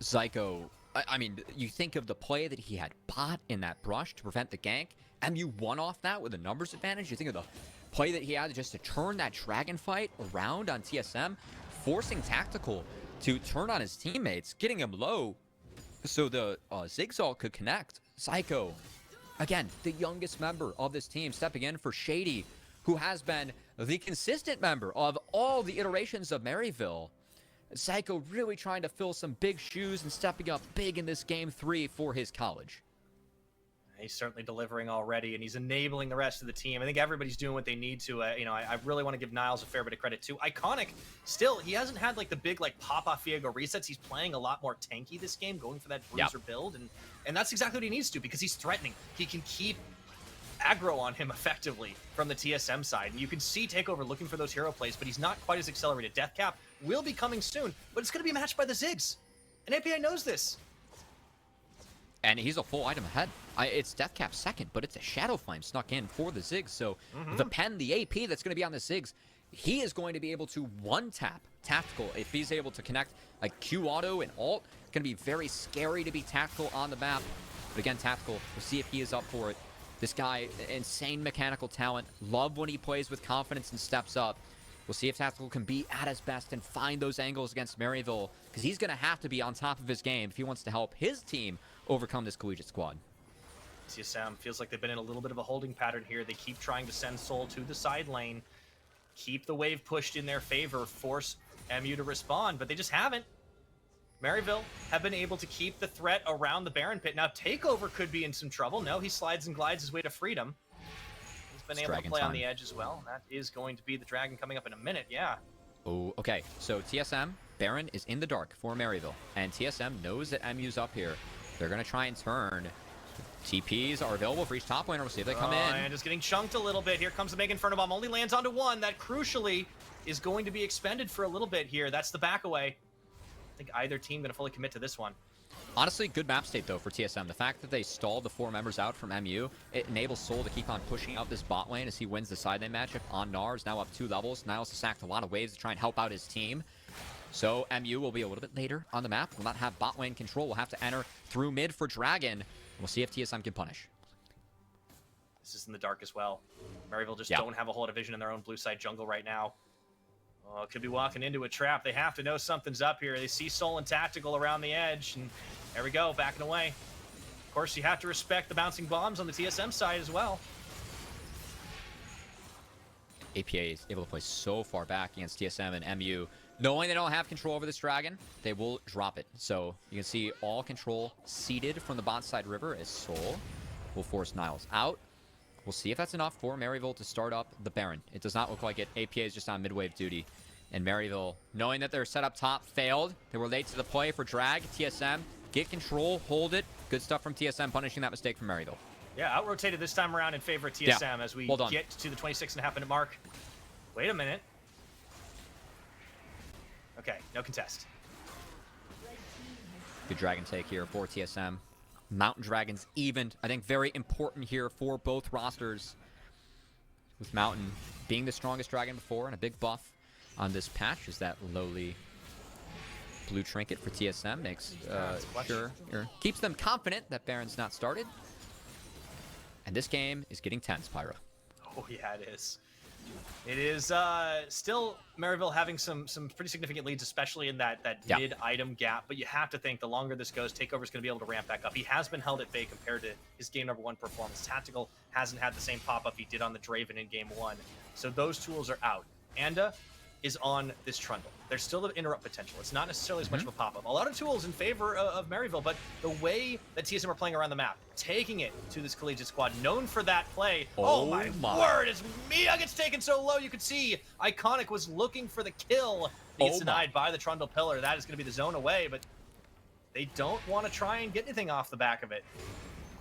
Zyko, I mean, you think of the play that he had bought in that brush to prevent the gank. MU won off that with a numbers advantage. You think of the play that he had just to turn that dragon fight around on TSM, forcing Tactical to turn on his teammates, getting him low so the Zigzag could connect. Psycho, again, the youngest member of this team, stepping in for Shady, who has been the consistent member of all the iterations of Maryville. Psycho really trying to fill some big shoes and stepping up big in this game 3 for his college. He's certainly delivering already, and he's enabling the rest of the team. I think everybody's doing what they need to. You know, I really want to give Niles a fair bit of credit too. Iconic, still, he hasn't had like the big like pop-off Viego resets. He's playing a lot more tanky this game, going for that bruiser build, and that's exactly what he needs to, because he's threatening. He can keep aggro on him effectively from the TSM side, and you can see Takeover looking for those hero plays, but he's not quite as accelerated. Death Cap will be coming soon, but it's going to be matched by the Ziggs, and API knows this. And he's a full item ahead. It's Deathcap second, but it's a Shadow Flame snuck in for the Ziggs. So the pen, the AP that's going to be on the Ziggs, he is going to be able to one-tap Tactical. If he's able to connect like Q auto and ult, it's going to be very scary to be Tactical on the map. But again, Tactical, we'll see if he is up for it. This guy, insane mechanical talent. Love when he plays with confidence and steps up. We'll see if Tactical can be at his best and find those angles against Maryville, because he's going to have to be on top of his game if he wants to help his team overcome this collegiate squad. TSM feels like they've been in a little bit of a holding pattern here. They keep trying to send Soul to the side lane, keep the wave pushed in their favor, force MU to respond, but they just haven't. Maryville have been able to keep the threat around the Baron Pit. Now Takeover could be in some trouble. No, he slides and glides his way to freedom. He's been able to play on the edge as well. That is going to be the dragon coming up in a minute, yeah. Oh, okay. So TSM, Baron is in the dark for Maryville. And TSM knows that MU's up here. They're going to try and turn. TPs are available for each top laner. We'll see if they come in. And just getting chunked a little bit. Here comes the Mega Inferno Bomb. Only lands onto one. That crucially is going to be expended for a little bit here. That's the back away. I think either team going to fully commit to this one. Honestly, good map state, though, for TSM. The fact that they stalled the 4 members out from MU, it enables Soul to keep on pushing out this bot lane as he wins the side lane matchup on Nars, now up 2 levels. Niles has sacked a lot of waves to try and help out his team. So MU will be a little bit later on the map. Will not have bot lane control. Will have to enter through mid for Dragon. We'll see if TSM can punish. This is in the dark as well. Maryville just Yeah. don't have a whole lot of vision in their own blue side jungle right now. Oh, could be walking into a trap. They have to know something's up here. They see Soul and Tactical around the edge, and there we go, backing away. Of course, you have to respect the bouncing bombs on the TSM side as well. APA is able to play so far back against TSM and MU. Knowing they don't have control over this Dragon, they will drop it. So you can see all control ceded from the bot side river as Soul will force Niles out. We'll see if that's enough for Maryville to start up the Baron. It does not look like it. APA is just on mid-wave duty. And Maryville, knowing that their setup top failed, they were late to the play for drag. TSM, get control, hold it. Good stuff from TSM, punishing that mistake from Maryville. Yeah, out-rotated this time around in favor of TSM as we get to the 26.5-minute mark. Wait a minute. Okay, no contest. Good Dragon take here for TSM. Mountain Dragons evened. I think very important here for both rosters. With Mountain being the strongest Dragon before and a big buff on this patch is that lowly blue trinket for TSM. Makes keeps them confident that Baron's not started. And this game is getting tense, Pyro. Oh yeah, it is. It is still Maryville having some pretty significant leads, especially in that mid-item gap. But you have to think the longer this goes, Takeover's going to be able to ramp back up. He has been held at bay compared to his game number 1 performance. Tactical hasn't had the same pop-up he did on the Draven in game 1. So those tools are out. Anda is on this Trundle. There's still the interrupt potential. It's not necessarily as much of a pop-up. A lot of tools in favor of Maryville, but the way that TSM are playing around the map, taking it to this collegiate squad, known for that play. Oh my word, as Mia gets taken so low, you could see Iconic was looking for the kill. He gets denied by the Trundle Pillar. That is going to be the zone away, but they don't want to try and get anything off the back of it.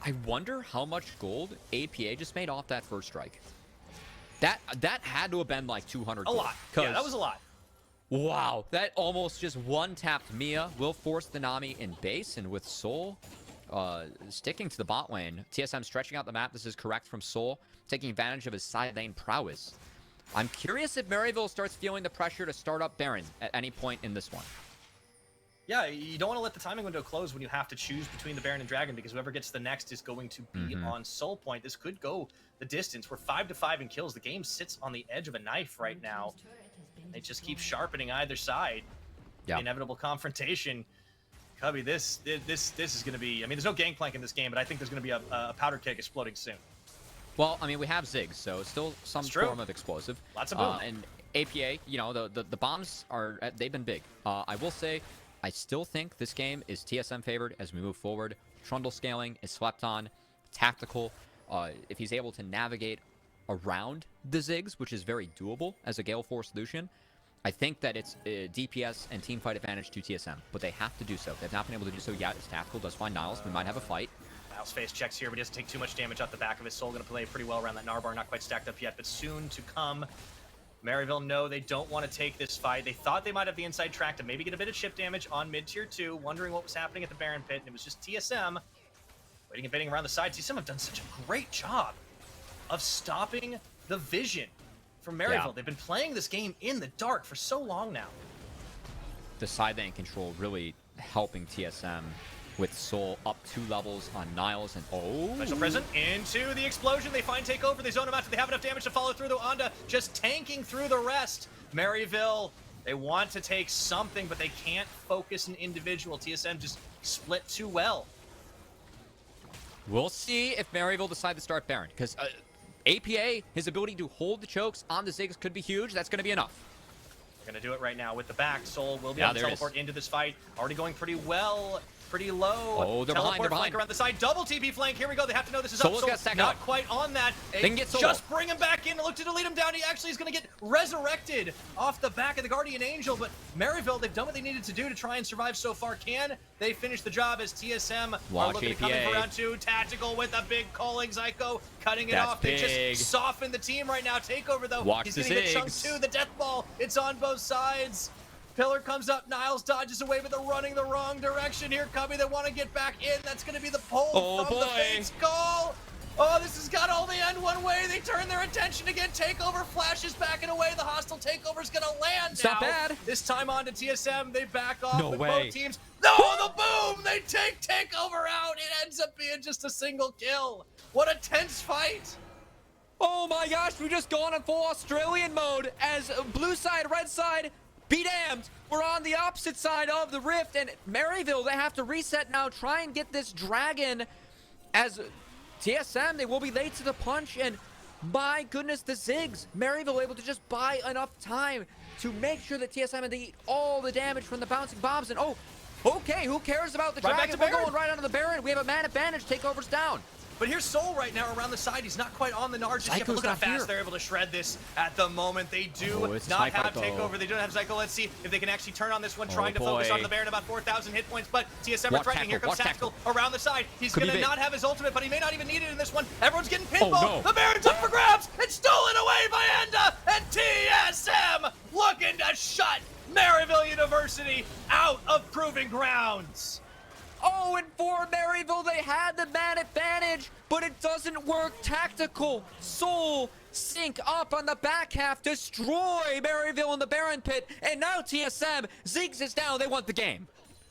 I wonder how much gold APA just made off that first strike. That had to have been like 200 gold. A lot. Yeah, that was a lot. Wow, that almost just one-tapped Mia. Will force the Nami in base, and with Soul sticking to the bot lane, TSM stretching out the map. This is correct from Soul, taking advantage of his side lane prowess. I'm curious if Maryville starts feeling the pressure to start up Baron at any point in this one. Yeah, you don't want to let the timing window close when you have to choose between the Baron and Dragon, because whoever gets the next is going to be on Soul Point. This could go the distance. We're 5-5 in kills. The game sits on the edge of a knife right now. They just keep sharpening either side. The inevitable confrontation. Cubby, this is going to be... I mean, there's no gangplank in this game, but I think there's going to be a powder keg exploding soon. Well, I mean, we have Ziggs, so it's still some form of explosive. Lots of boom. And APA, you know, the bombs are... They've been big. I will say, I still think this game is TSM favored as we move forward. Trundle scaling is slept on. Tactical, if he's able to navigate around the Ziggs, which is very doable as a Gale Force solution, I think that it's DPS and team fight advantage to TSM, but they have to do so. They've not been able to do so yet. As Tactical does find Niles. We might have a fight. Niles face checks here, but he doesn't take too much damage off the back of his Soul. Going to play pretty well around that Narbar. Not quite stacked up yet, but soon to come. Maryville, no, they don't want to take this fight. They thought they might have the inside track to maybe get a bit of chip damage on mid-tier 2, wondering what was happening at the Baron Pit, and it was just TSM waiting and baiting around the side. TSM have done such a great job of stopping the vision from Maryville. Yeah. They've been playing this game in the dark for so long now. The side lane control really helping TSM with Soul up 2 levels on Niles, and Special Prison into the explosion. They find Takeover. They zone him out. Do they have enough damage to follow through? The Anda just tanking through the rest. Maryville, they want to take something, but they can't focus an individual. TSM just split too well. We'll see if Maryville decide to start Baron, because APA, his ability to hold the chokes on the Ziggs could be huge. That's going to be enough. They're going to do it right now with the back. Soul will be able to teleport into this fight. Already going pretty well pretty low. Oh, they're behind, Teleport they're behind. flank around the side. Double TP flank. Here we go. They have to know this is Solo's up. got stacked not up. quite on that. They can get Solo. Just bring him back in. Look to delete him down. He actually is going to get resurrected off the back of the Guardian Angel. But Maryville, they've done what they needed to do to try and survive so far. Can they finish the job as TSM are looking to come in for round 2? Tactical with a big calling. Zyko cutting it off. They just soften the team right now. Takeover, though. He's going to get chunked too. The death ball. It's on both sides. Pillar comes up, Niles dodges away, but they're running the wrong direction here. Cubby, they want to get back in. That's going to be the pull from the Fates call. Oh, this has got all the end one way. They turn their attention again. Takeover flashes back and away. The hostile takeover's going to land it's now. Not bad. This time on to TSM. They back off with way. both teams. No, the boom! They take Takeover out. It ends up being just a single kill. What a tense fight. Oh my gosh, we just gone in full Australian mode as blue side, red side, be damned. We're on the opposite side of the rift, and Maryville, they have to reset now, try and get this dragon as TSM, they will be late to the punch, and my goodness, the Ziggs, Maryville able to just buy enough time to make sure that TSM and they eat all the damage from the bouncing bombs, and oh, okay, who cares about the dragon? We're going right onto the Baron. We have a man advantage, takeover's down. But here's Soul right now around the side. He's not quite on the Nard just yet. Look how fast they're able to shred this at the moment. They do not have Takeover. They don't have Zyko. Let's see if they can actually turn on this one, trying to focus on the Baron, about 4,000 hit points. But TSM are threatening. Here comes Tactical around the side. He's going to not have his ultimate, but he may not even need it in this one. Everyone's getting pinball. The Baron's up for grabs. It's stolen away by Enda. And TSM looking to shut Maryville University out of Proving Grounds. Oh, and for Maryville, they had the man advantage, but it doesn't work. Tactical, Soul, sync up on the back half, destroy Maryville in the Baron pit, and now TSM, Ziggs is down, they want the game.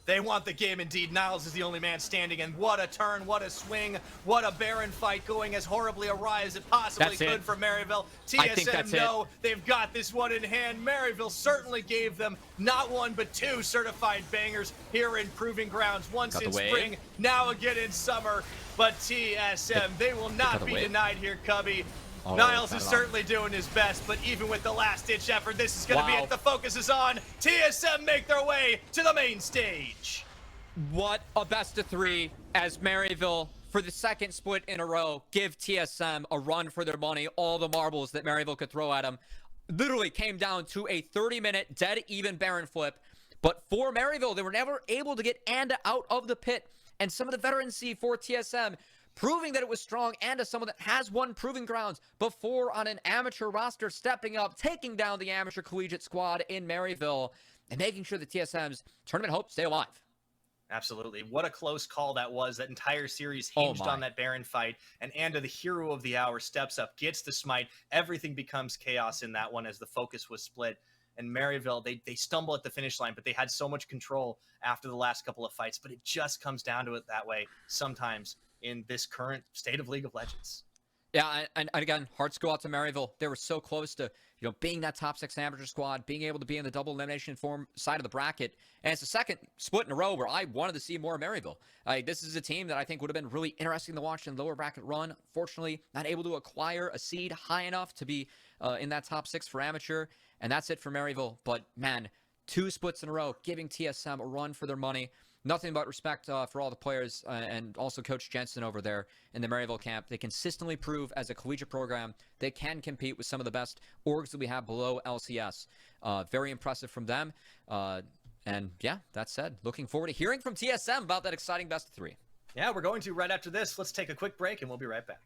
They want the game indeed. Niles is the only man standing, and what a turn, what a swing, what a Baron fight going as horribly awry as it possibly could for Maryville. TSM know they've got this one in hand. Maryville certainly gave them not one but two certified bangers here in Proving Grounds. Once in spring, now again in summer. But TSM, they will not be denied here, Cubby. Niles is certainly doing his best, but even with the last-ditch effort, this is going to be it. The focus is on. TSM make their way to the main stage. What a best-of-3 as Maryville, for the second split in a row, give TSM a run for their money. All the marbles that Maryville could throw at them literally came down to a 30-minute dead-even Baron flip. But for Maryville, they were never able to get Anda out of the pit. And some of the veterancy for TSM proving that it was strong, and as someone that has won Proving Grounds before on an amateur roster, stepping up, taking down the amateur collegiate squad in Maryville, and making sure the TSM's tournament hopes stay alive. Absolutely. What a close call that was. That entire series hinged on that Baron fight, and Anda, the hero of the hour, steps up, gets the smite. Everything becomes chaos in that one as the focus was split. And Maryville, they stumble at the finish line, but they had so much control after the last couple of fights. But it just comes down to it that way sometimes in this current state of League of Legends. Yeah, and again, hearts go out to Maryville. They were so close to, being that top 6 amateur squad, being able to be in the double elimination form side of the bracket. And it's the second split in a row where I wanted to see more Maryville. This is a team that I think would have been really interesting to watch in the lower bracket run. Fortunately, not able to acquire a seed high enough to be in that top 6 for amateur. And that's it for Maryville. But man, 2 splits in a row, giving TSM a run for their money. Nothing but respect for all the players and also Coach Jensen over there in the Maryville camp. They consistently prove as a collegiate program they can compete with some of the best orgs that we have below LCS. Very impressive from them. And yeah, that said, looking forward to hearing from TSM about that exciting best of 3. Yeah, we're going to right after this. Let's take a quick break and we'll be right back.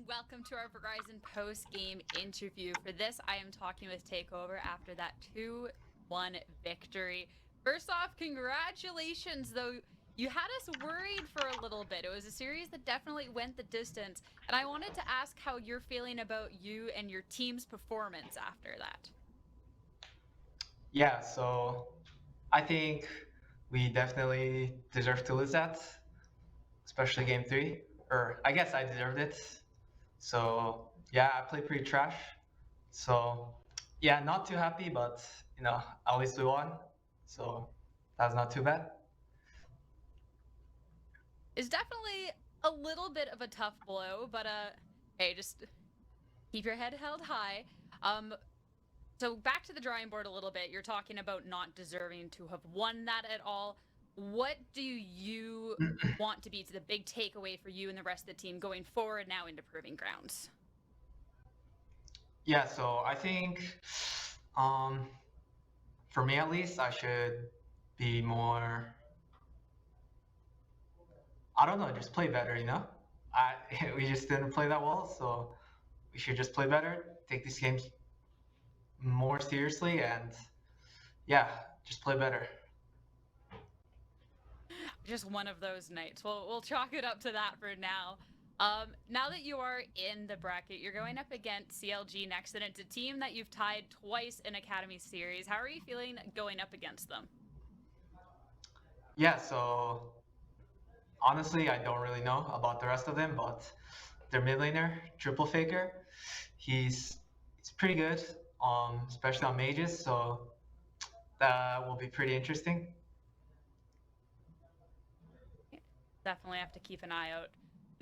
Welcome to our Verizon post-game interview. For this, I am talking with Takeover after that 2-1 victory. First off, congratulations, though. You had us worried for a little bit. It was a series that definitely went the distance, and I wanted to ask how you're feeling about you and your team's performance after that. Yeah, so I think we definitely deserve to lose that, especially game 3. Or I guess I deserved it. So yeah, I played pretty trash. So yeah, not too happy, but at least we won. So that's not too bad. It's definitely a little bit of a tough blow, but hey, just keep your head held high. So back to the drawing board a little bit. You're talking about not deserving to have won that at all. What do you want to be the big takeaway for you and the rest of the team going forward now into Proving Grounds? Yeah, so I think, for me at least, I should be more. I don't know, just play better. We just didn't play that well, so we should just play better, take these games more seriously, and yeah, just play better. Just one of those nights. We'll chalk it up to that for now. Now that you are in the bracket, you're going up against CLG next, and it's a team that you've tied twice in Academy Series. How are you feeling going up against them? Yeah, so honestly, I don't really know about the rest of them, but their mid laner, Triple Faker, he's pretty good, especially on mages, so that will be pretty interesting. Definitely have to keep an eye out,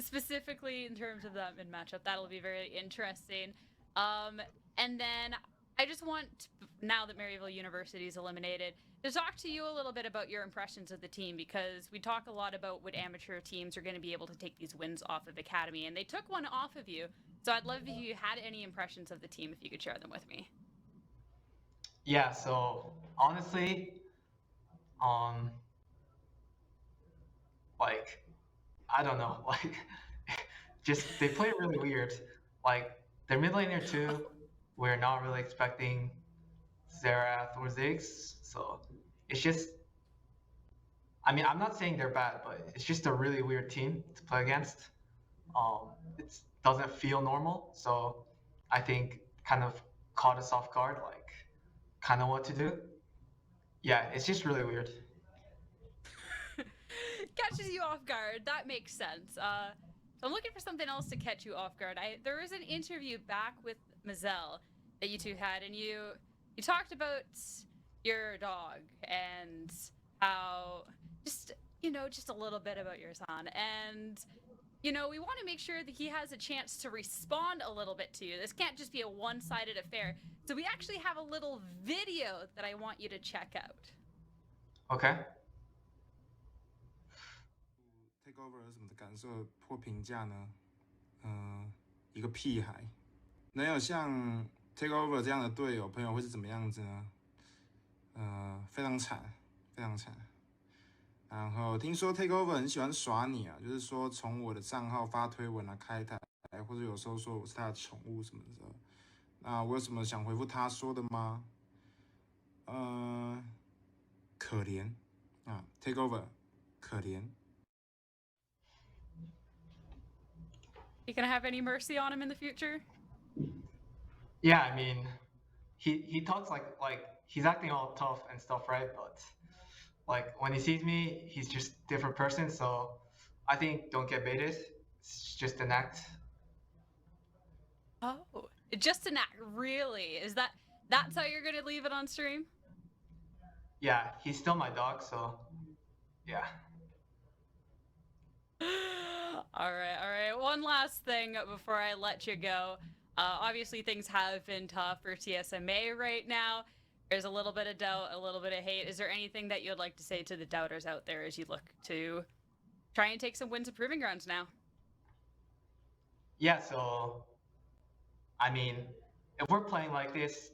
specifically in terms of that mid matchup. That'll be very interesting. And then I just want, now that Maryville University is eliminated, to talk to you a little bit about your impressions of the team, because we talk a lot about what amateur teams are going to be able to take these wins off of Academy, and they took one off of you. So I'd love if you had any impressions of the team, if you could share them with me. Yeah, so honestly, like, I don't know, like, just they play really weird. Like, their mid laner too, we're not really expecting Xerath or Ziggs, so it's just, I mean, I'm not saying they're bad, but it's just a really weird team to play against. It doesn't feel normal, so I think kind of caught us off guard, like, kind of what to do. Yeah, it's just really weird. Catches you off guard. That makes sense. So I'm looking for something else to catch you off guard. There was an interview back with Mazel that you two had, and you talked about your dog and how just just a little bit about your son, and we want to make sure that he has a chance to respond a little bit to you. This can't just be a one-sided affair. So we actually have a little video that I want you to check out. Okay. Takeover 有什么的感受或评价呢？一个屁孩，能有像 Takeover 这样的队友朋友会是怎么样子呢？非常惨，非常惨。然后听说 Takeover 很喜欢耍你啊，就是说从我的账号发推文啊、开台，或者有时候说我是他的宠物什么的。那我有什么想回复他说的吗？可怜啊 ，Takeover 可怜。You gonna have any mercy on him in the future? Yeah, I mean, he talks like he's acting all tough and stuff, right? But like when he sees me, he's just a different person. So I think don't get baited. It's just an act. Oh, just an act, really? That's how you're gonna leave it on stream? Yeah, he's still my dog, so yeah. All right. One last thing before I let you go. Obviously, things have been tough for TSMA right now. There's a little bit of doubt, a little bit of hate. Is there anything that you'd like to say to the doubters out there as you look to try and take some wins at Proving Grounds now? Yeah, so I mean, if we're playing like this,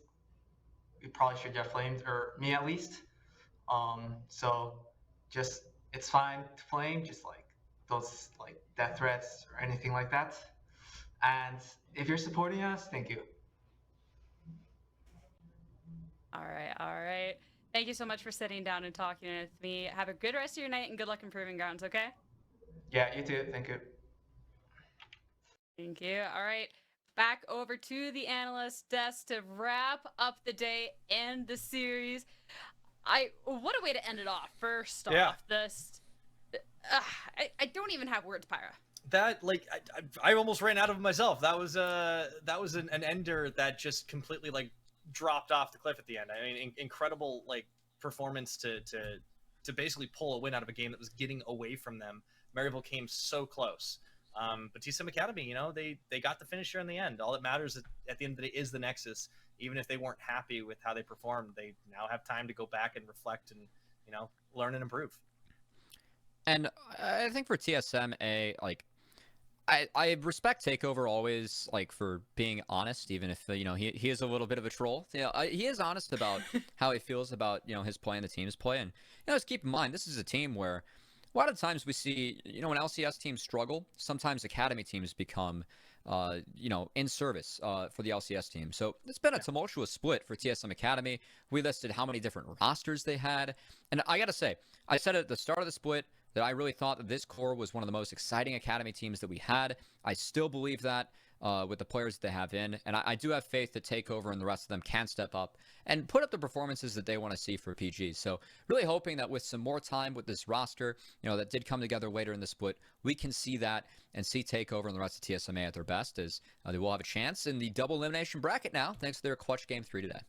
we probably should get flamed, or me at least. So just it's fine to flame, just like those like death threats or anything like that. And if you're supporting us, thank you. All right. Thank you so much for sitting down and talking with me. Have a good rest of your night and good luck in Proving Grounds, okay? Yeah, you too. Thank you. Thank you. All right. Back over to the analyst desk to wrap up the day and the series. What a way to end it off. First off, I don't even have words, Pyra. That I almost ran out of it myself. That was an ender that just completely like dropped off the cliff at the end. I mean, incredible like performance to basically pull a win out of a game that was getting away from them. Maryville came so close. But TSM Academy, you know, they got the finisher in the end. All that matters at the end of the day is the Nexus. Even if they weren't happy with how they performed, they now have time to go back and reflect and, you know, learn and improve. And I think for TSMA, like, I respect Takeover always, like, for being honest, even if, you know, he is a little bit of a troll. You know, he is honest about how he feels about, you know, his play and the team's play. And, you know, just keep in mind, this is a team where a lot of times we see, you know, when LCS teams struggle, sometimes Academy teams become, you know, in service for the LCS team. So it's been a tumultuous split for TSM Academy. We listed how many different rosters they had. And I got to say, I said at the start of the split that I really thought that this core was one of the most exciting Academy teams that we had. I still believe that with the players that they have in. And I do have faith that Takeover and the rest of them can step up and put up the performances that they want to see for PG. So really hoping that with some more time with this roster, you know, that did come together later in the split, we can see that and see Takeover and the rest of TSMA at their best, as they will have a chance in the double elimination bracket now, thanks to their clutch game 3 today.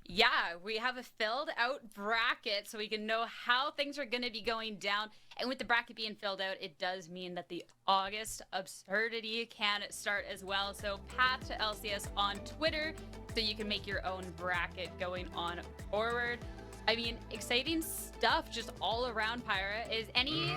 Yeah, we have a filled out bracket so we can know how things are going to be going down. And with the bracket being filled out, it does mean that the August absurdity can start as well. So path to LCS on Twitter so you can make your own bracket going on forward. I mean, exciting stuff just all around, Pyra. Is any...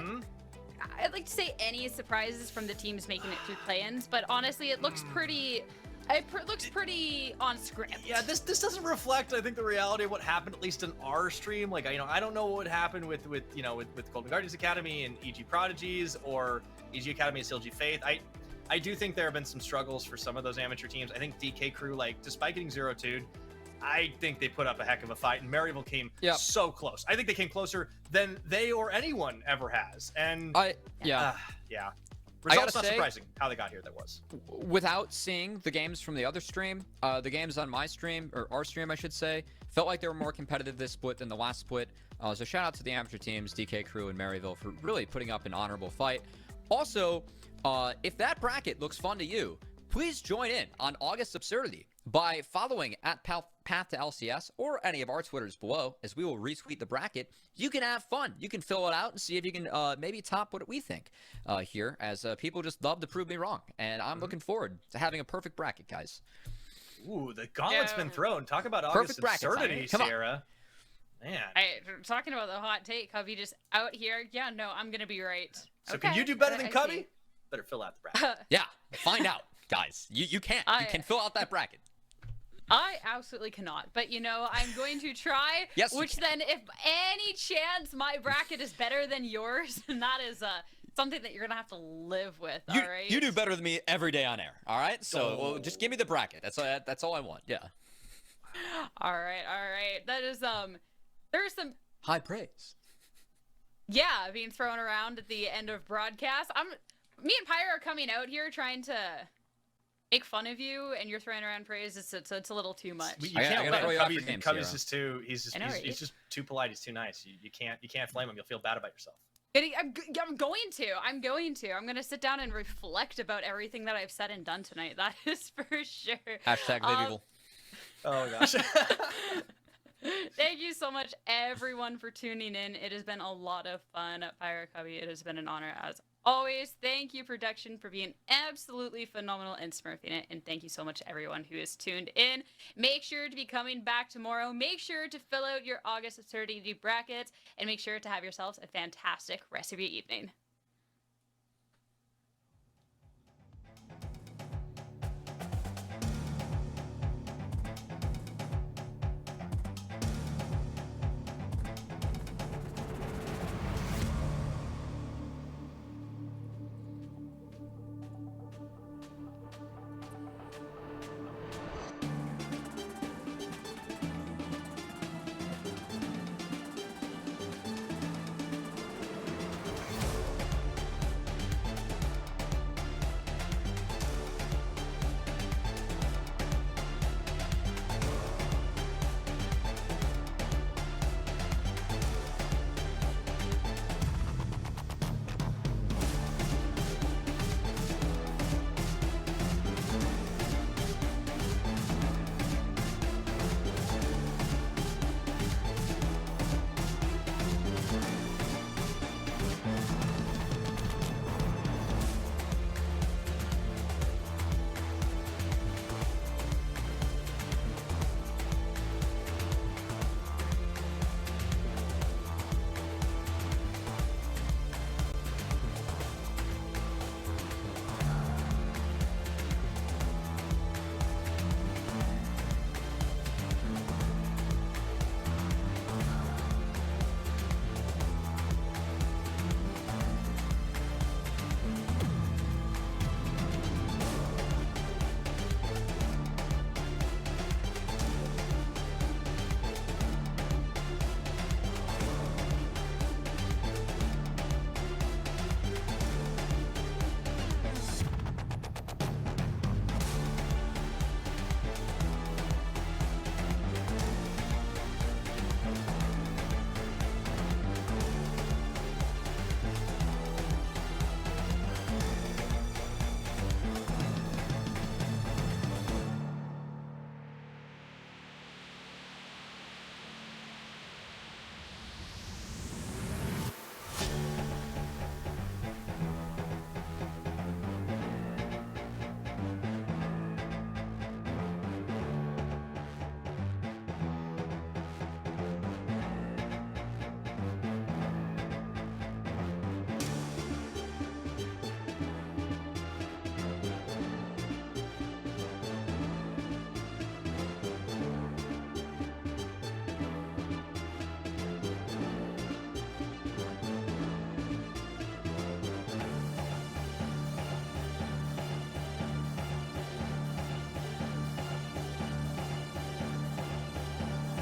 I'd like to say any surprises from the teams making it through play-ins, but honestly, it looks pretty... It looks pretty on script. Yeah, this doesn't reflect, I think, the reality of what happened, at least in our stream. Like, you know, I don't know what would happen with Golden Guardians Academy and EG Prodigies or EG Academy and CLG Faith. I do think there have been some struggles for some of those amateur teams. I think DK Crew, like, despite getting 0-2'd, I think they put up a heck of a fight, and Maryville came so close. I think they came closer than they or anyone ever has. And yeah. Results not surprising how they got here. That was without seeing the games from the other stream, the games on my stream, or our stream, I should say, felt like they were more competitive this split than the last split. So shout out to the amateur teams, DK Crew and Maryville, for really putting up an honorable fight. Also, if that bracket looks fun to you, please join in on August Absurdity by following at Path to LCS or any of our Twitters below, as we will retweet the bracket. You can have fun. You can fill it out and see if you can maybe top what we think here, as people just love to prove me wrong. And I'm looking forward to having a perfect bracket, guys. Ooh, the gauntlet's been thrown. Talk about August Absurdity, Sierra. Man. Talking about the hot take, Cubby just out here. Yeah, no, I'm going to be right. So can you do better than Cubby? Better fill out the bracket. Yeah, find out, guys. You can't. You can fill out that bracket. I absolutely cannot, but you know, I'm going to try. Yes, which then, if any chance my bracket is better than yours, then that is something that you're gonna have to live with. All right. You do better than me every day on air. All right. So well, just give me the bracket. That's all I want. Yeah. All right. That is there's some high praise. Yeah, being thrown around at the end of broadcast. Me and Pyra are coming out here trying to make fun of you, and you're throwing around praise. It's a little too much. You can't let him. Cubby's just too. He's just too polite. He's too nice. You can't flame him. You'll feel bad about yourself. I'm going to. I'm going to sit down and reflect about everything that I've said and done tonight. That is for sure. Hashtag live evil. Oh gosh. Thank you so much, everyone, for tuning in. It has been a lot of fun, Pyra Cubby. It has been an honor as always. Thank you, production, for being absolutely phenomenal and smurfing it. And thank you so much to everyone who is tuned in. Make sure to be coming back tomorrow. Make sure to fill out your August Absurdity brackets. And make sure to have yourselves a fantastic rest of your evening.